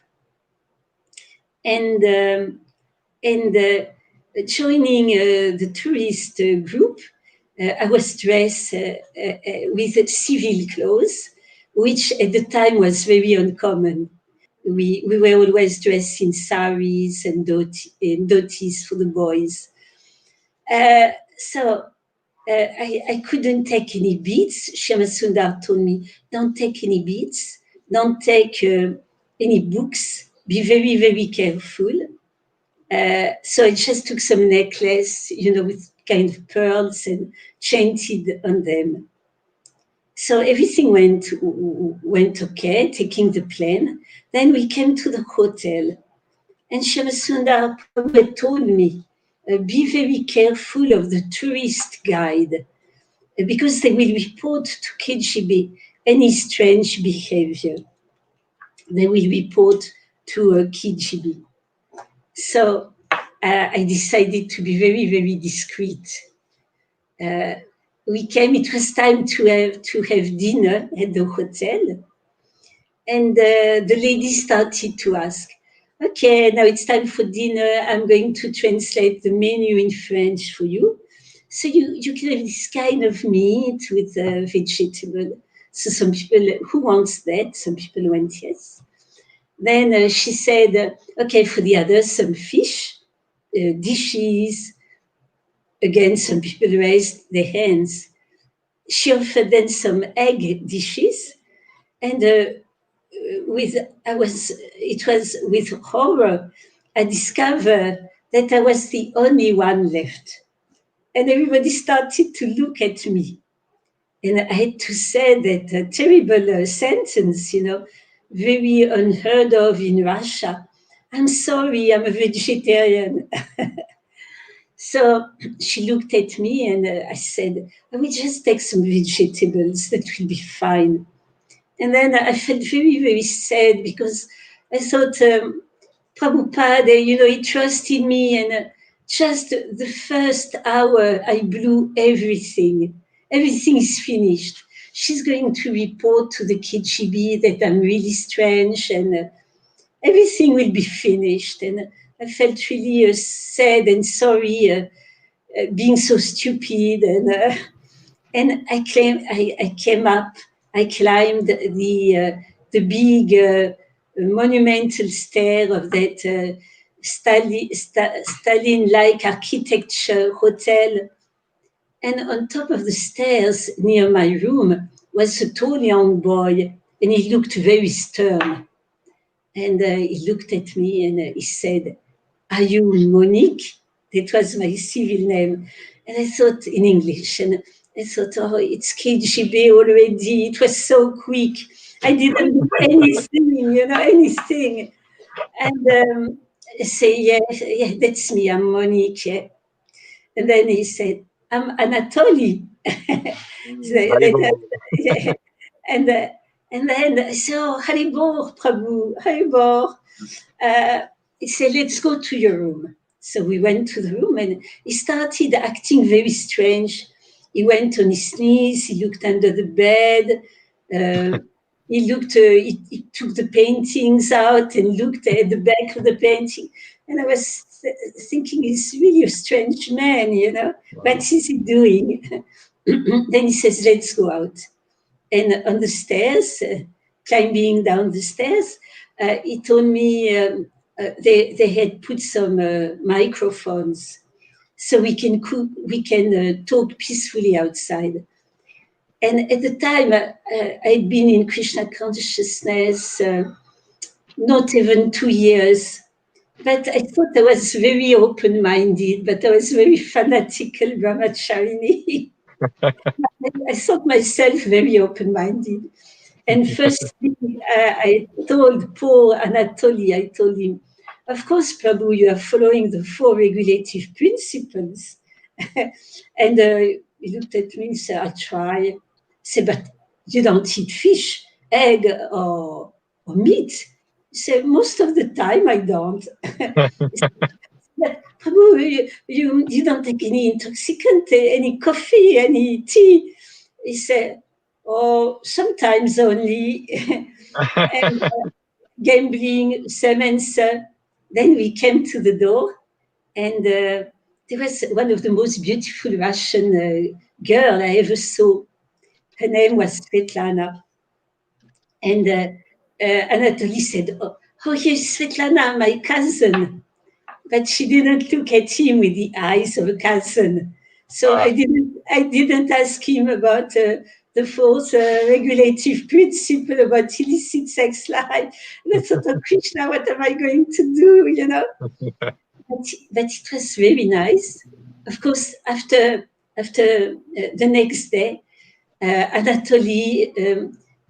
And joining the tourist group, I was dressed with civil clothes, which at the time was very uncommon. We were always dressed in saris and dhotis for the boys. So I couldn't take any beads. Shyamasundar told me, don't take any beads, don't take any books, be very, very careful. So I just took some necklace, with kind of pearls and chanted on them. So everything went okay, taking the plane. Then we came to the hotel, and Shyamasundar Prabhu told me, be very careful of the tourist guide, because they will report to KGB any strange behavior. They will report to KGB. So I decided to be very, very discreet. We came, it was time to have dinner at the hotel. And the lady started to ask, okay, now it's time for dinner. I'm going to translate the menu in French for you. So you can have this kind of meat with vegetable. So some people, who wants that? Some people went yes. Then she said, okay, for the others, some fish, dishes. Again, some people raised their hands. She offered then some egg dishes. And it was with horror, I discovered that I was the only one left. And everybody started to look at me. And I had to say that terrible sentence, very unheard of in Russia. I'm sorry, I'm a vegetarian. So she looked at me and I said, I will just take some vegetables, that will be fine. And then I felt very, very sad because I thought, Prabhupada, he trusted me, and just the first hour, I blew everything. Everything is finished. She's going to report to the KGB that I'm really strange, and everything will be finished. And I felt really sad and sorry, being so stupid. And I came up. I climbed the big monumental stair of that Stalin-like architecture hotel. And on top of the stairs near my room was a tall young boy, and he looked very stern. And he looked at me and he said, "Are you Monique?" That was my civil name. And I thought in English, and I thought, oh, it's KGB already. It was so quick. I didn't do anything, anything. And I say, yeah, that's me. I'm Monique. Yeah. And then he said, I'm Anatoly. Yeah. And then I said, oh, Haribor, Prabhu, Haribor. He said, let's go to your room. So we went to the room and he started acting very strange. He went on his knees, he looked under the bed, he took the paintings out and looked at the back of the painting. And I was thinking, he's really a strange man, Wow. What is he doing? Then he says, let's go out. And on the stairs, climbing down the stairs, he told me they had put some microphones so we can talk peacefully outside. And at the time, I'd been in Krishna consciousness not even 2 years, but I thought I was very open-minded, but I was very fanatical brahmacharini. I thought myself very open-minded. And first I told poor Anatoly, I told him, of course, Prabhu, you are following the 4 regulative principles. And he looked at me and said, I try. I said, but you don't eat fish, egg, or meat. He said, most of the time I don't. But Prabhu, you don't take any intoxicant, any coffee, any tea. He said, oh, sometimes only. And gambling, same answer. Then we came to the door, and there was one of the most beautiful Russian girl I ever saw. Her name was Svetlana. And Anatoly said, oh, here's Svetlana, my cousin. But she didn't look at him with the eyes of a cousin. So I didn't ask him about the 4th regulative principle about illicit sex life. And I thought, oh, Krishna, what am I going to do, But it was very nice. Of course, after the next day, Anatoly,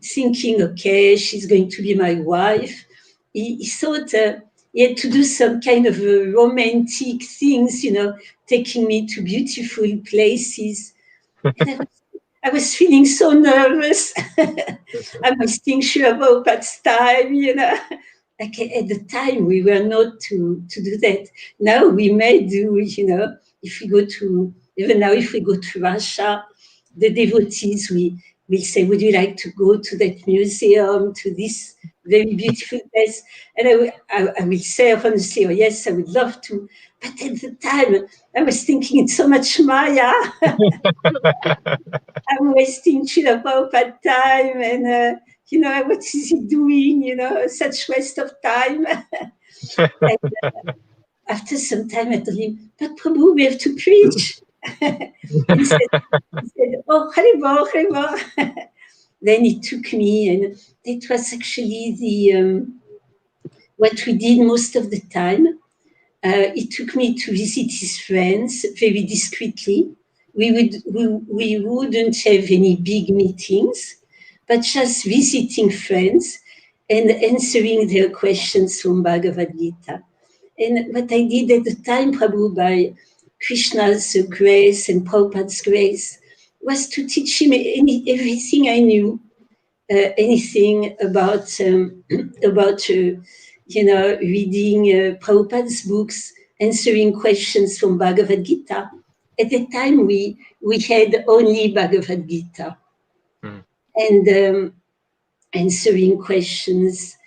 thinking, okay, she's going to be my wife, he thought he had to do some kind of romantic things, taking me to beautiful places. And I was feeling so nervous. I was thinking sure about Pat's time, Like at the time, we were not to do that. Now we may do, if we go to, even now if we go to Russia, the devotees, we will say, would you like to go to that museum, to this very beautiful place? And I will say honestly, oh yes, I would love to. But at the time, I was thinking it's so much Maya. I'm wasting Srila Prabhupada time, and what is he doing? Such waste of time. And after some time, I told him, but Prabhu, we have to preach. he said, oh, Haribo, Haribo. Then he took me, and it was actually the what we did most of the time. He took me to visit his friends very discreetly. We wouldn't have any big meetings, but just visiting friends and answering their questions from Bhagavad Gita. And what I did at the time, Prabhu, by Krishna's grace and Prabhupada's grace, was to teach him everything I knew, anything about reading Prabhupada's books, answering questions from Bhagavad Gita. At the time, we had only Bhagavad Gita, and answering questions,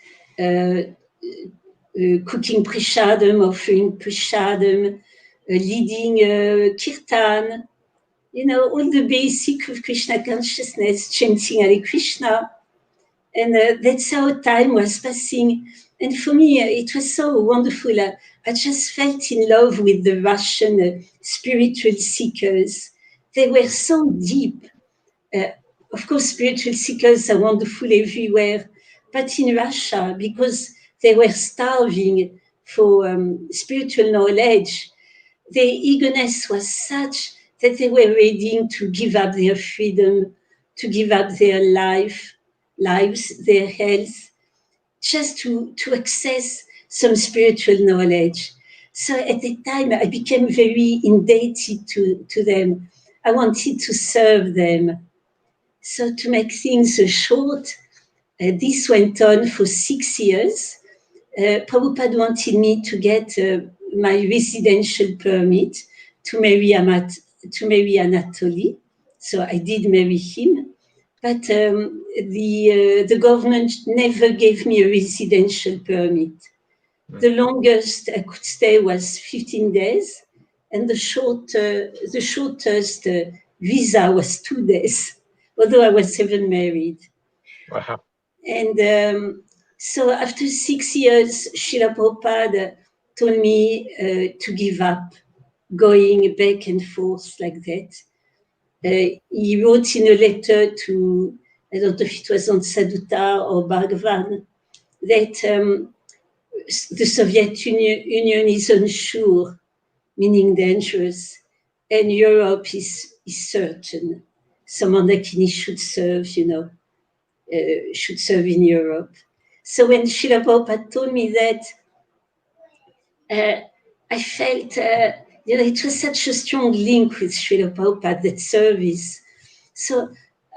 cooking prasadam, offering prasadam, leading kirtan, all the basic of Krishna consciousness, chanting Hare Krishna. And that's how time was passing. And for me, it was so wonderful. I just felt in love with the Russian spiritual seekers. They were so deep. Of course, spiritual seekers are wonderful everywhere. But in Russia, because they were starving for spiritual knowledge, their eagerness was such that they were ready to give up their freedom, to give up their lives, their health, just to access some spiritual knowledge. So at the time, I became very indebted to them. I wanted to serve them. So to make things short, this went on for 6 years. Prabhupada wanted me to get my residential permit to marry Anatoly. So I did marry him. But the government never gave me a residential permit. The longest I could stay was 15 days, and the shortest visa was 2 days, although I was even married. Wow. And so after 6 years, Srila Prabhupada told me to give up going back and forth like that. He wrote in a letter to, I don't know if it was on Saduta or Bhagavan, that the Soviet Union is unsure, meaning dangerous, and Europe is certain. So Mondakini should serve, should serve in Europe. So when Srila Prabhupada told me that, I felt, it was such a strong link with Srila Prabhupada, that service. So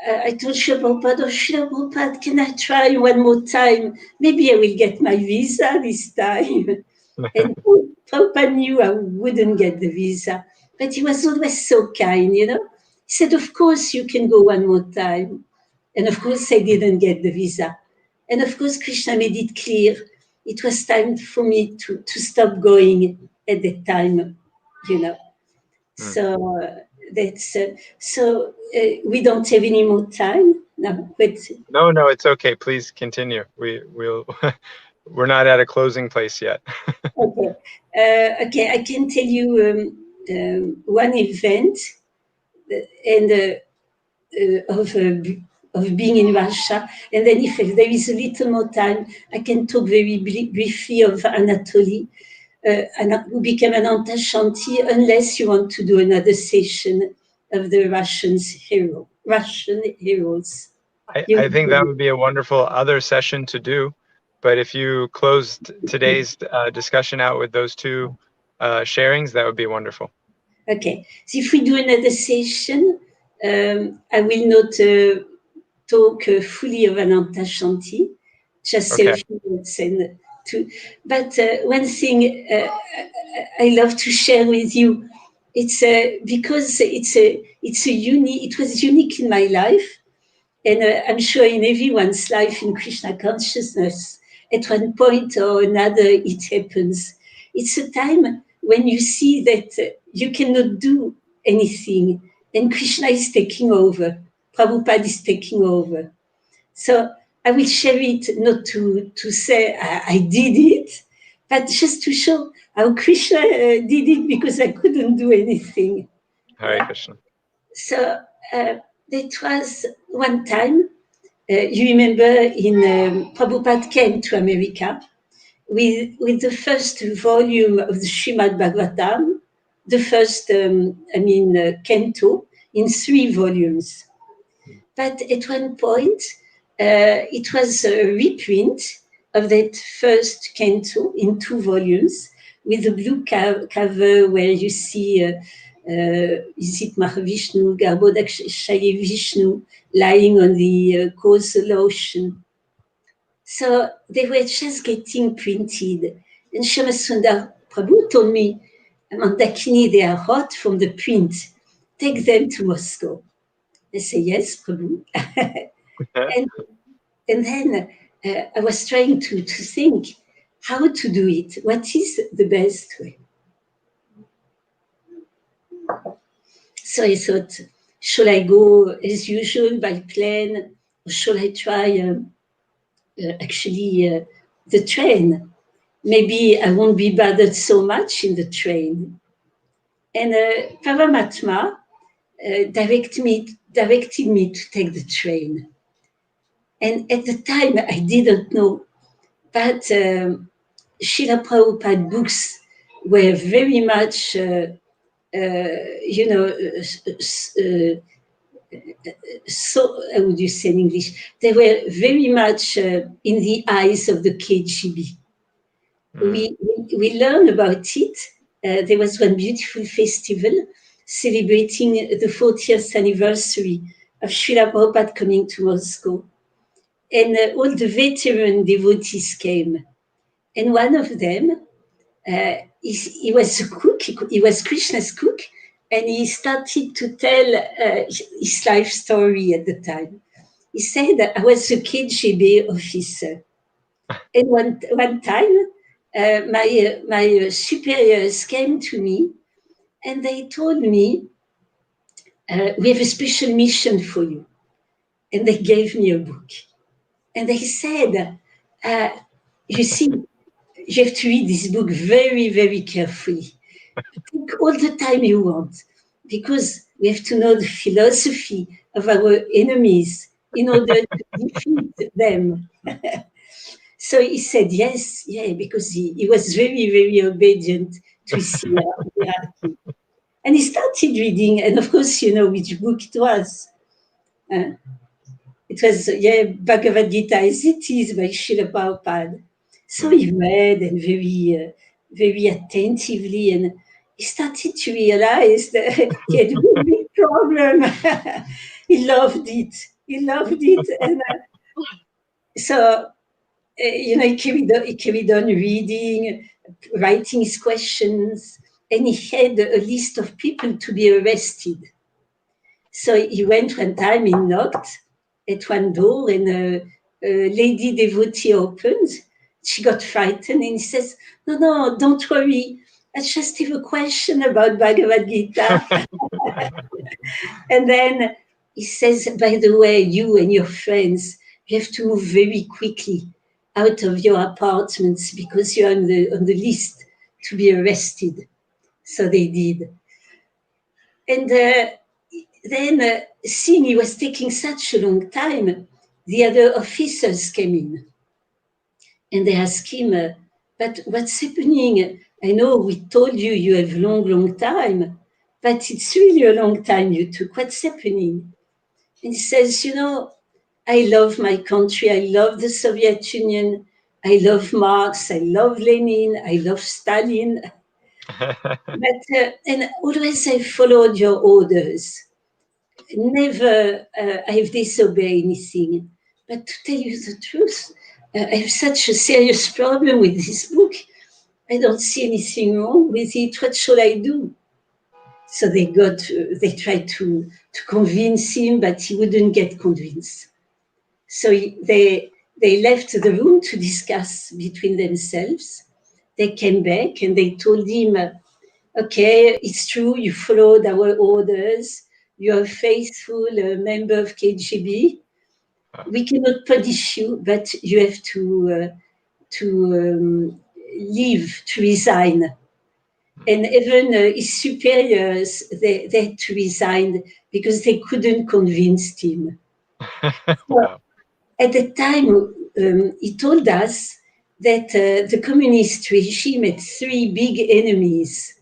I told Srila Prabhupada, oh, Srila Prabhupada, can I try one more time? Maybe I will get my visa this time. And Prabhupada knew I wouldn't get the visa, but he was always so kind, He said, of course you can go one more time. And of course I didn't get the visa. And of course Krishna made it clear it was time for me to stop going at that time, So that's so we don't have any more time now. But no, it's okay. Please continue. We're not at a closing place yet. Okay, I can tell you one event and of being in Russia, and then if there is a little more time, I can talk very briefly of Anatoly, who became Ananta Shanti, unless you want to do another session of the Russian heroes. I think that would be a wonderful other session to do. But if you closed today's discussion out with those two sharings, that would be wonderful. Okay. So if we do another session, I will not talk fully of Ananta Shanti, just say a few words. But one thing I love to share with you, it's because it was unique in my life, And I'm sure in everyone's life in Krishna consciousness, at one point or another, it happens. It's a time when you see that you cannot do anything, and Krishna is taking over. Prabhupada is taking over. So I will share it not to say I did it, but just to show how Krishna did it because I couldn't do anything. Hare Krishna. So that was one time. You remember in Prabhupada came to America with the first volume of the Srimad Bhagavatam, the first, canto in 3 volumes. But at one point, it was a reprint of that first canto in 2 volumes with a blue cover where you see, is it Mahavishnu, Garbhodakshaya Vishnu, lying on the causal ocean. So they were just getting printed. And Shyamasundar Prabhu told me, Mandakini, they are hot from the print. Take them to Moscow. I say, yes, Prabhu. and then I was trying to think how to do it. What is the best way? So I thought, should I go as usual by plane, or should I try the train? Maybe I won't be bothered so much in the train. And Paramatma directed me to take the train. And at the time, I didn't know, but Srila Prabhupada books were very much, so how would you say in English? They were very much in the eyes of the KGB. We learned about it. There was one beautiful festival celebrating the 40th anniversary of Srila Prabhupada coming to Moscow. And all the veteran devotees came. And one of them, he was a cook, he was Krishna's cook, and he started to tell his life story at the time. He said, I was a KGB officer. And one time, my superiors came to me and they told me, we have a special mission for you. And they gave me a book. And they said, you see, you have to read this book very, very carefully. Take all the time you want, because we have to know the philosophy of our enemies in order to defeat them. So he said yes, because he was very, very obedient to his hierarchy. And he started reading, and of course, you know which book it was. It was, Bhagavad Gita as it is by Srila Prabhupada. So he read and very, very attentively, and he started to realize that he had a big problem. He loved it. And so, he carried on reading, writing his questions, and he had a list of people to be arrested. So he went one time, he knocked at one door, and a lady devotee opened. She got frightened, and he says, no, don't worry. I just have a question about Bhagavad Gita. And then he says, by the way, you and your friends, you have to move very quickly out of your apartments because you're on the list to be arrested. So they did. And then, seeing he was taking such a long time, the other officers came in. And they asked him, but what's happening? I know we told you you have long time, but it's really a long time you took. What's happening? And he says, I love my country. I love the Soviet Union. I love Marx. I love Lenin. I love Stalin. But, and always I followed your orders. Never I have disobeyed anything. But to tell you the truth, I have such a serious problem with this book. I don't see anything wrong with it. What should I do? So they tried to convince him, but he wouldn't get convinced. So they left the room to discuss between themselves. They came back and they told him, okay, it's true, you followed our orders. You're a faithful member of KGB. We cannot punish you, but you have to leave, to resign. And even his superiors, they had to resign because they couldn't convince him. Wow. At the time, he told us that the communist regime had three big enemies.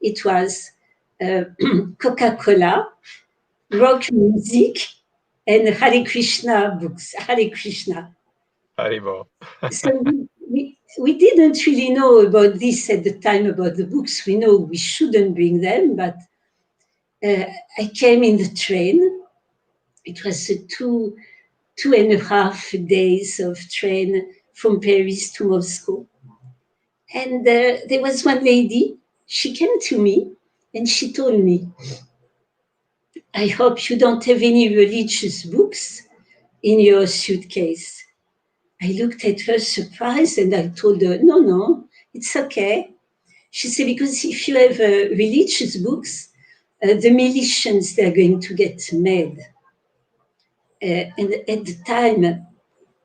It was Coca-Cola, rock music, and Hare Krishna books, Hare Krishna. Haribo. So we didn't really know about this at the time, about the books. We know we shouldn't bring them, but I came in the train. It was a 2.5 days of train from Paris to Moscow. And there was one lady, she came to me and she told me, I hope you don't have any religious books in your suitcase. I looked at her surprised and I told her, no, it's okay. She said, because if you have religious books, the militias, they're going to get mad. And at the time,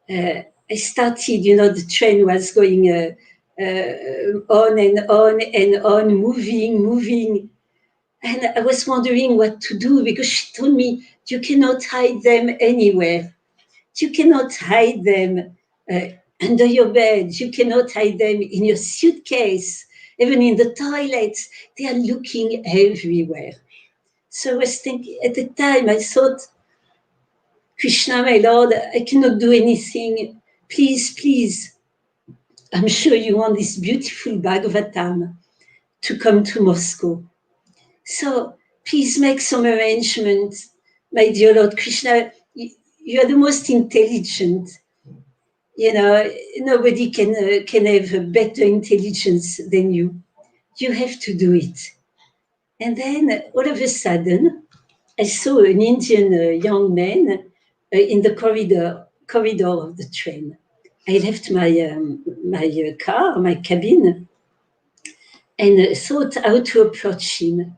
I started, the train was going on and on and on, moving. And I was wondering what to do because she told me, you cannot hide them anywhere. You cannot hide them under your bed. You cannot hide them in your suitcase, even in the toilets. They are looking everywhere. So I was thinking, at the time, I thought, Krishna, my Lord, I cannot do anything. Please, I'm sure you want this beautiful Bhagavatam to come to Moscow. So please make some arrangements, my dear Lord Krishna. You are the most intelligent. Nobody can have a better intelligence than you. You have to do it. And then all of a sudden, I saw an Indian young man in the corridor of the train. I left my car, my cabin, and thought how to approach him.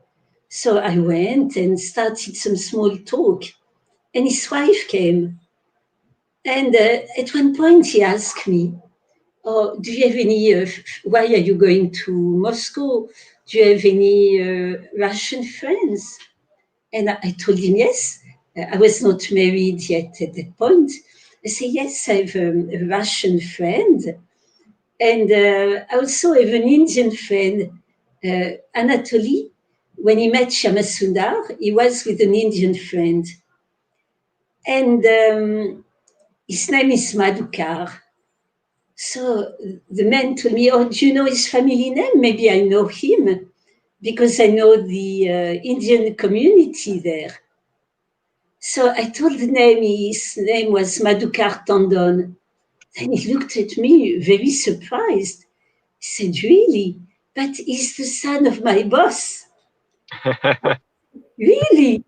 So I went and started some small talk, and his wife came. And at one point he asked me, oh, do you have any, why are you going to Moscow? Do you have any Russian friends? And I told him, yes. I was not married yet at that point. I said, yes, I have a Russian friend. And I also have an Indian friend, Anatoly. When he met Shyamasundar, he was with an Indian friend. And his name is Madhukar. So the man told me, oh, do you know his family name? Maybe I know him because I know the Indian community there. So I told the name, his name was Madhukar Tandon. Then he looked at me very surprised. He said, really? But he's the son of my boss. Really?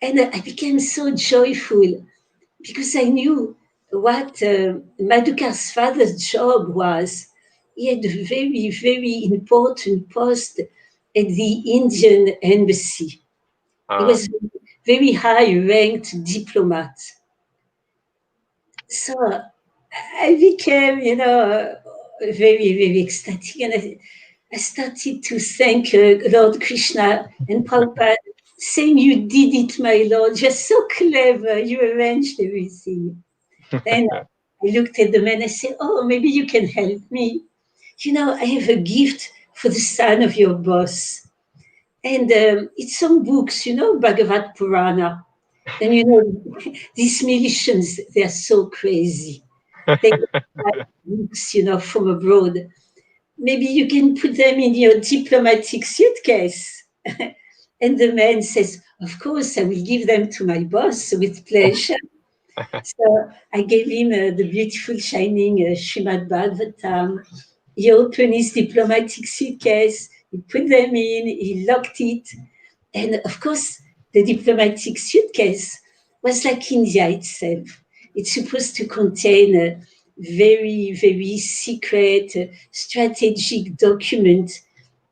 And I became so joyful because I knew what Madhukar's father's job was. He had a very, very important post at the Indian embassy. He was a very high-ranked diplomat. So I became, very, very ecstatic. And I started to thank Lord Krishna and Prabhupada, saying, you did it, my Lord. You're so clever. You arranged everything. Then I looked at the man. I said, oh, maybe you can help me. I have a gift for the son of your boss. And it's some books, Bhagavad Purana. And, these militias, they're so crazy. They buy books, from abroad. Maybe you can put them in your diplomatic suitcase. And the man says, of course, I will give them to my boss with pleasure. So I gave him the beautiful, shining Srimad Bhagavatam. He opened his diplomatic suitcase, he put them in, he locked it. And of course, the diplomatic suitcase was like India itself. It's supposed to contain a very, very secret, strategic document,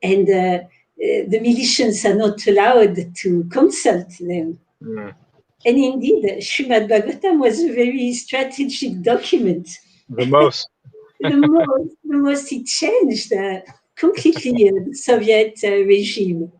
and the militians are not allowed to consult them. Mm. And indeed, Srimad Bhagavatam was a very strategic document. The most. the most it changed completely the Soviet regime.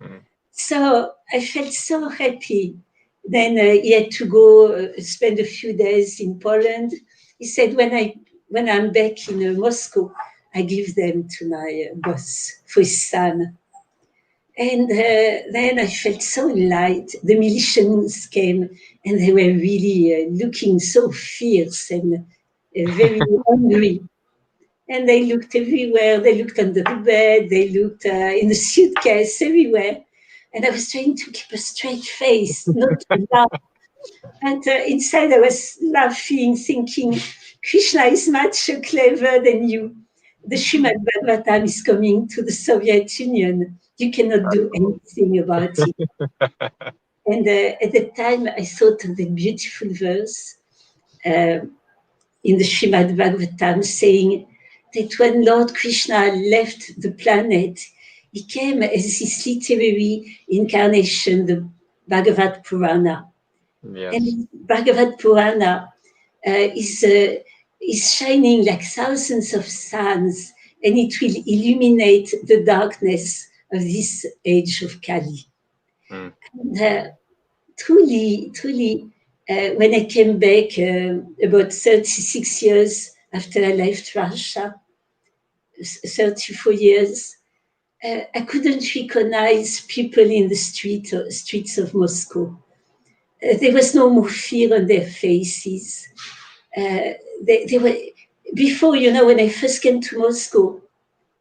Mm. So I felt so happy. Then he had to go spend a few days in Poland. He said, when I'm back in Moscow, I give them to my boss for his son. And then I felt so light. The militians came, and they were really looking so fierce and very angry. And they looked everywhere. They looked under the bed. They looked in the suitcase, everywhere. And I was trying to keep a straight face, not to laugh. And inside I was laughing, thinking, Krishna is much clever than you. The Srimad Bhagavatam is coming to the Soviet Union. You cannot do anything about it. And at the time, I thought of the beautiful verse in the Srimad Bhagavatam saying that when Lord Krishna left the planet, he came as his literary incarnation, the Bhagavad Purana. Yes. And Bhagavad Purana is shining like thousands of suns, and it will illuminate the darkness of this age of Kali. Mm. And, truly, when I came back about 36 years after I left Russia, 34 years, I couldn't recognize people in the streets of Moscow. There was no more fear on their faces. They were, before, when I first came to Moscow,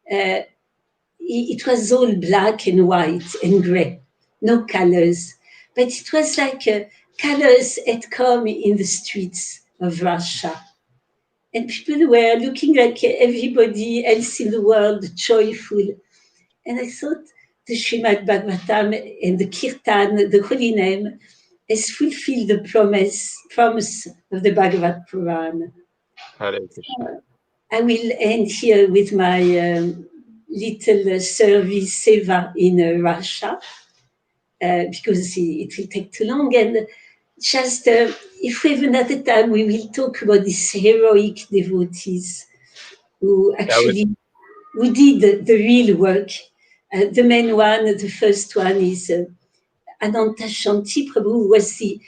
it was all black and white and gray, no colors. But it was like colors had come in the streets of Russia. And people were looking like everybody else in the world, joyful. And I thought the Srimad Bhagavatam and the Kirtan, the holy name, has fulfilled the promise of the Bhagavad Purana. Hare Krishna. I will end here with my little service seva in Russia, because it will take too long. And just if we have another time, we will talk about these heroic devotees who actually who did the real work. The main one, the first one is Ananta Shanti Prabhu, who was he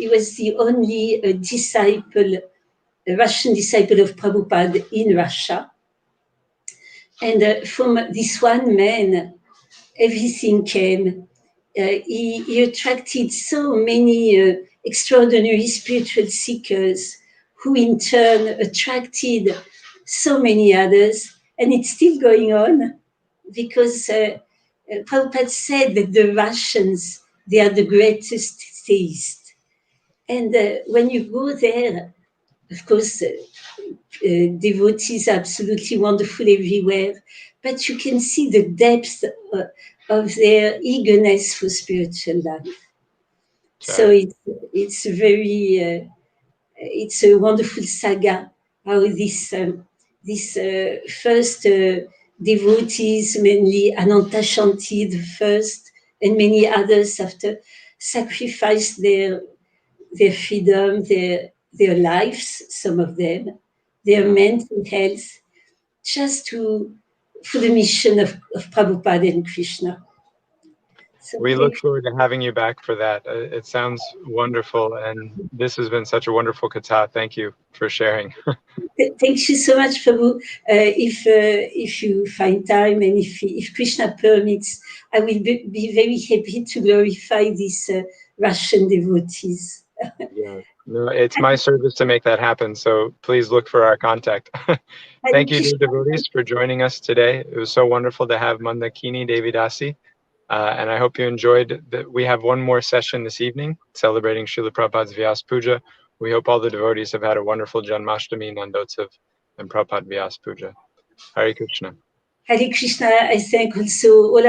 was the only disciple, a Russian disciple of Prabhupada in Russia. And from this one man, everything came. He attracted so many extraordinary spiritual seekers who in turn attracted so many others. And it's still going on because Prabhupada said that the Russians, they are the greatest theists. And when you go there, of course, devotees are absolutely wonderful everywhere, but you can see the depth of their eagerness for spiritual life. So it's very, it's a wonderful saga how this first devotees, mainly Ananta Shanti the first, and many others after, sacrificed their freedom, their lives, some of them, their mental health, just for the mission of Prabhupada and Krishna. So we look forward to having you back for that. It sounds wonderful, and this has been such a wonderful katha. Thank you for sharing. Thank you so much, Prabhu. If you find time and if Krishna permits, I will be very happy to glorify these Russian devotees. Yeah, no, it's my service to make that happen. So please look for our contact. Thank you, dear devotees, for joining us today. It was so wonderful to have Mondakini Devi Dasi. And I hope you enjoyed that. We have one more session this evening celebrating Srila Prabhupada's Vyas Puja. We hope all the devotees have had a wonderful Janmashtami, Nandotsav, and Prabhupada Vyas Puja. Hare Krishna. Hare Krishna. I thank also all our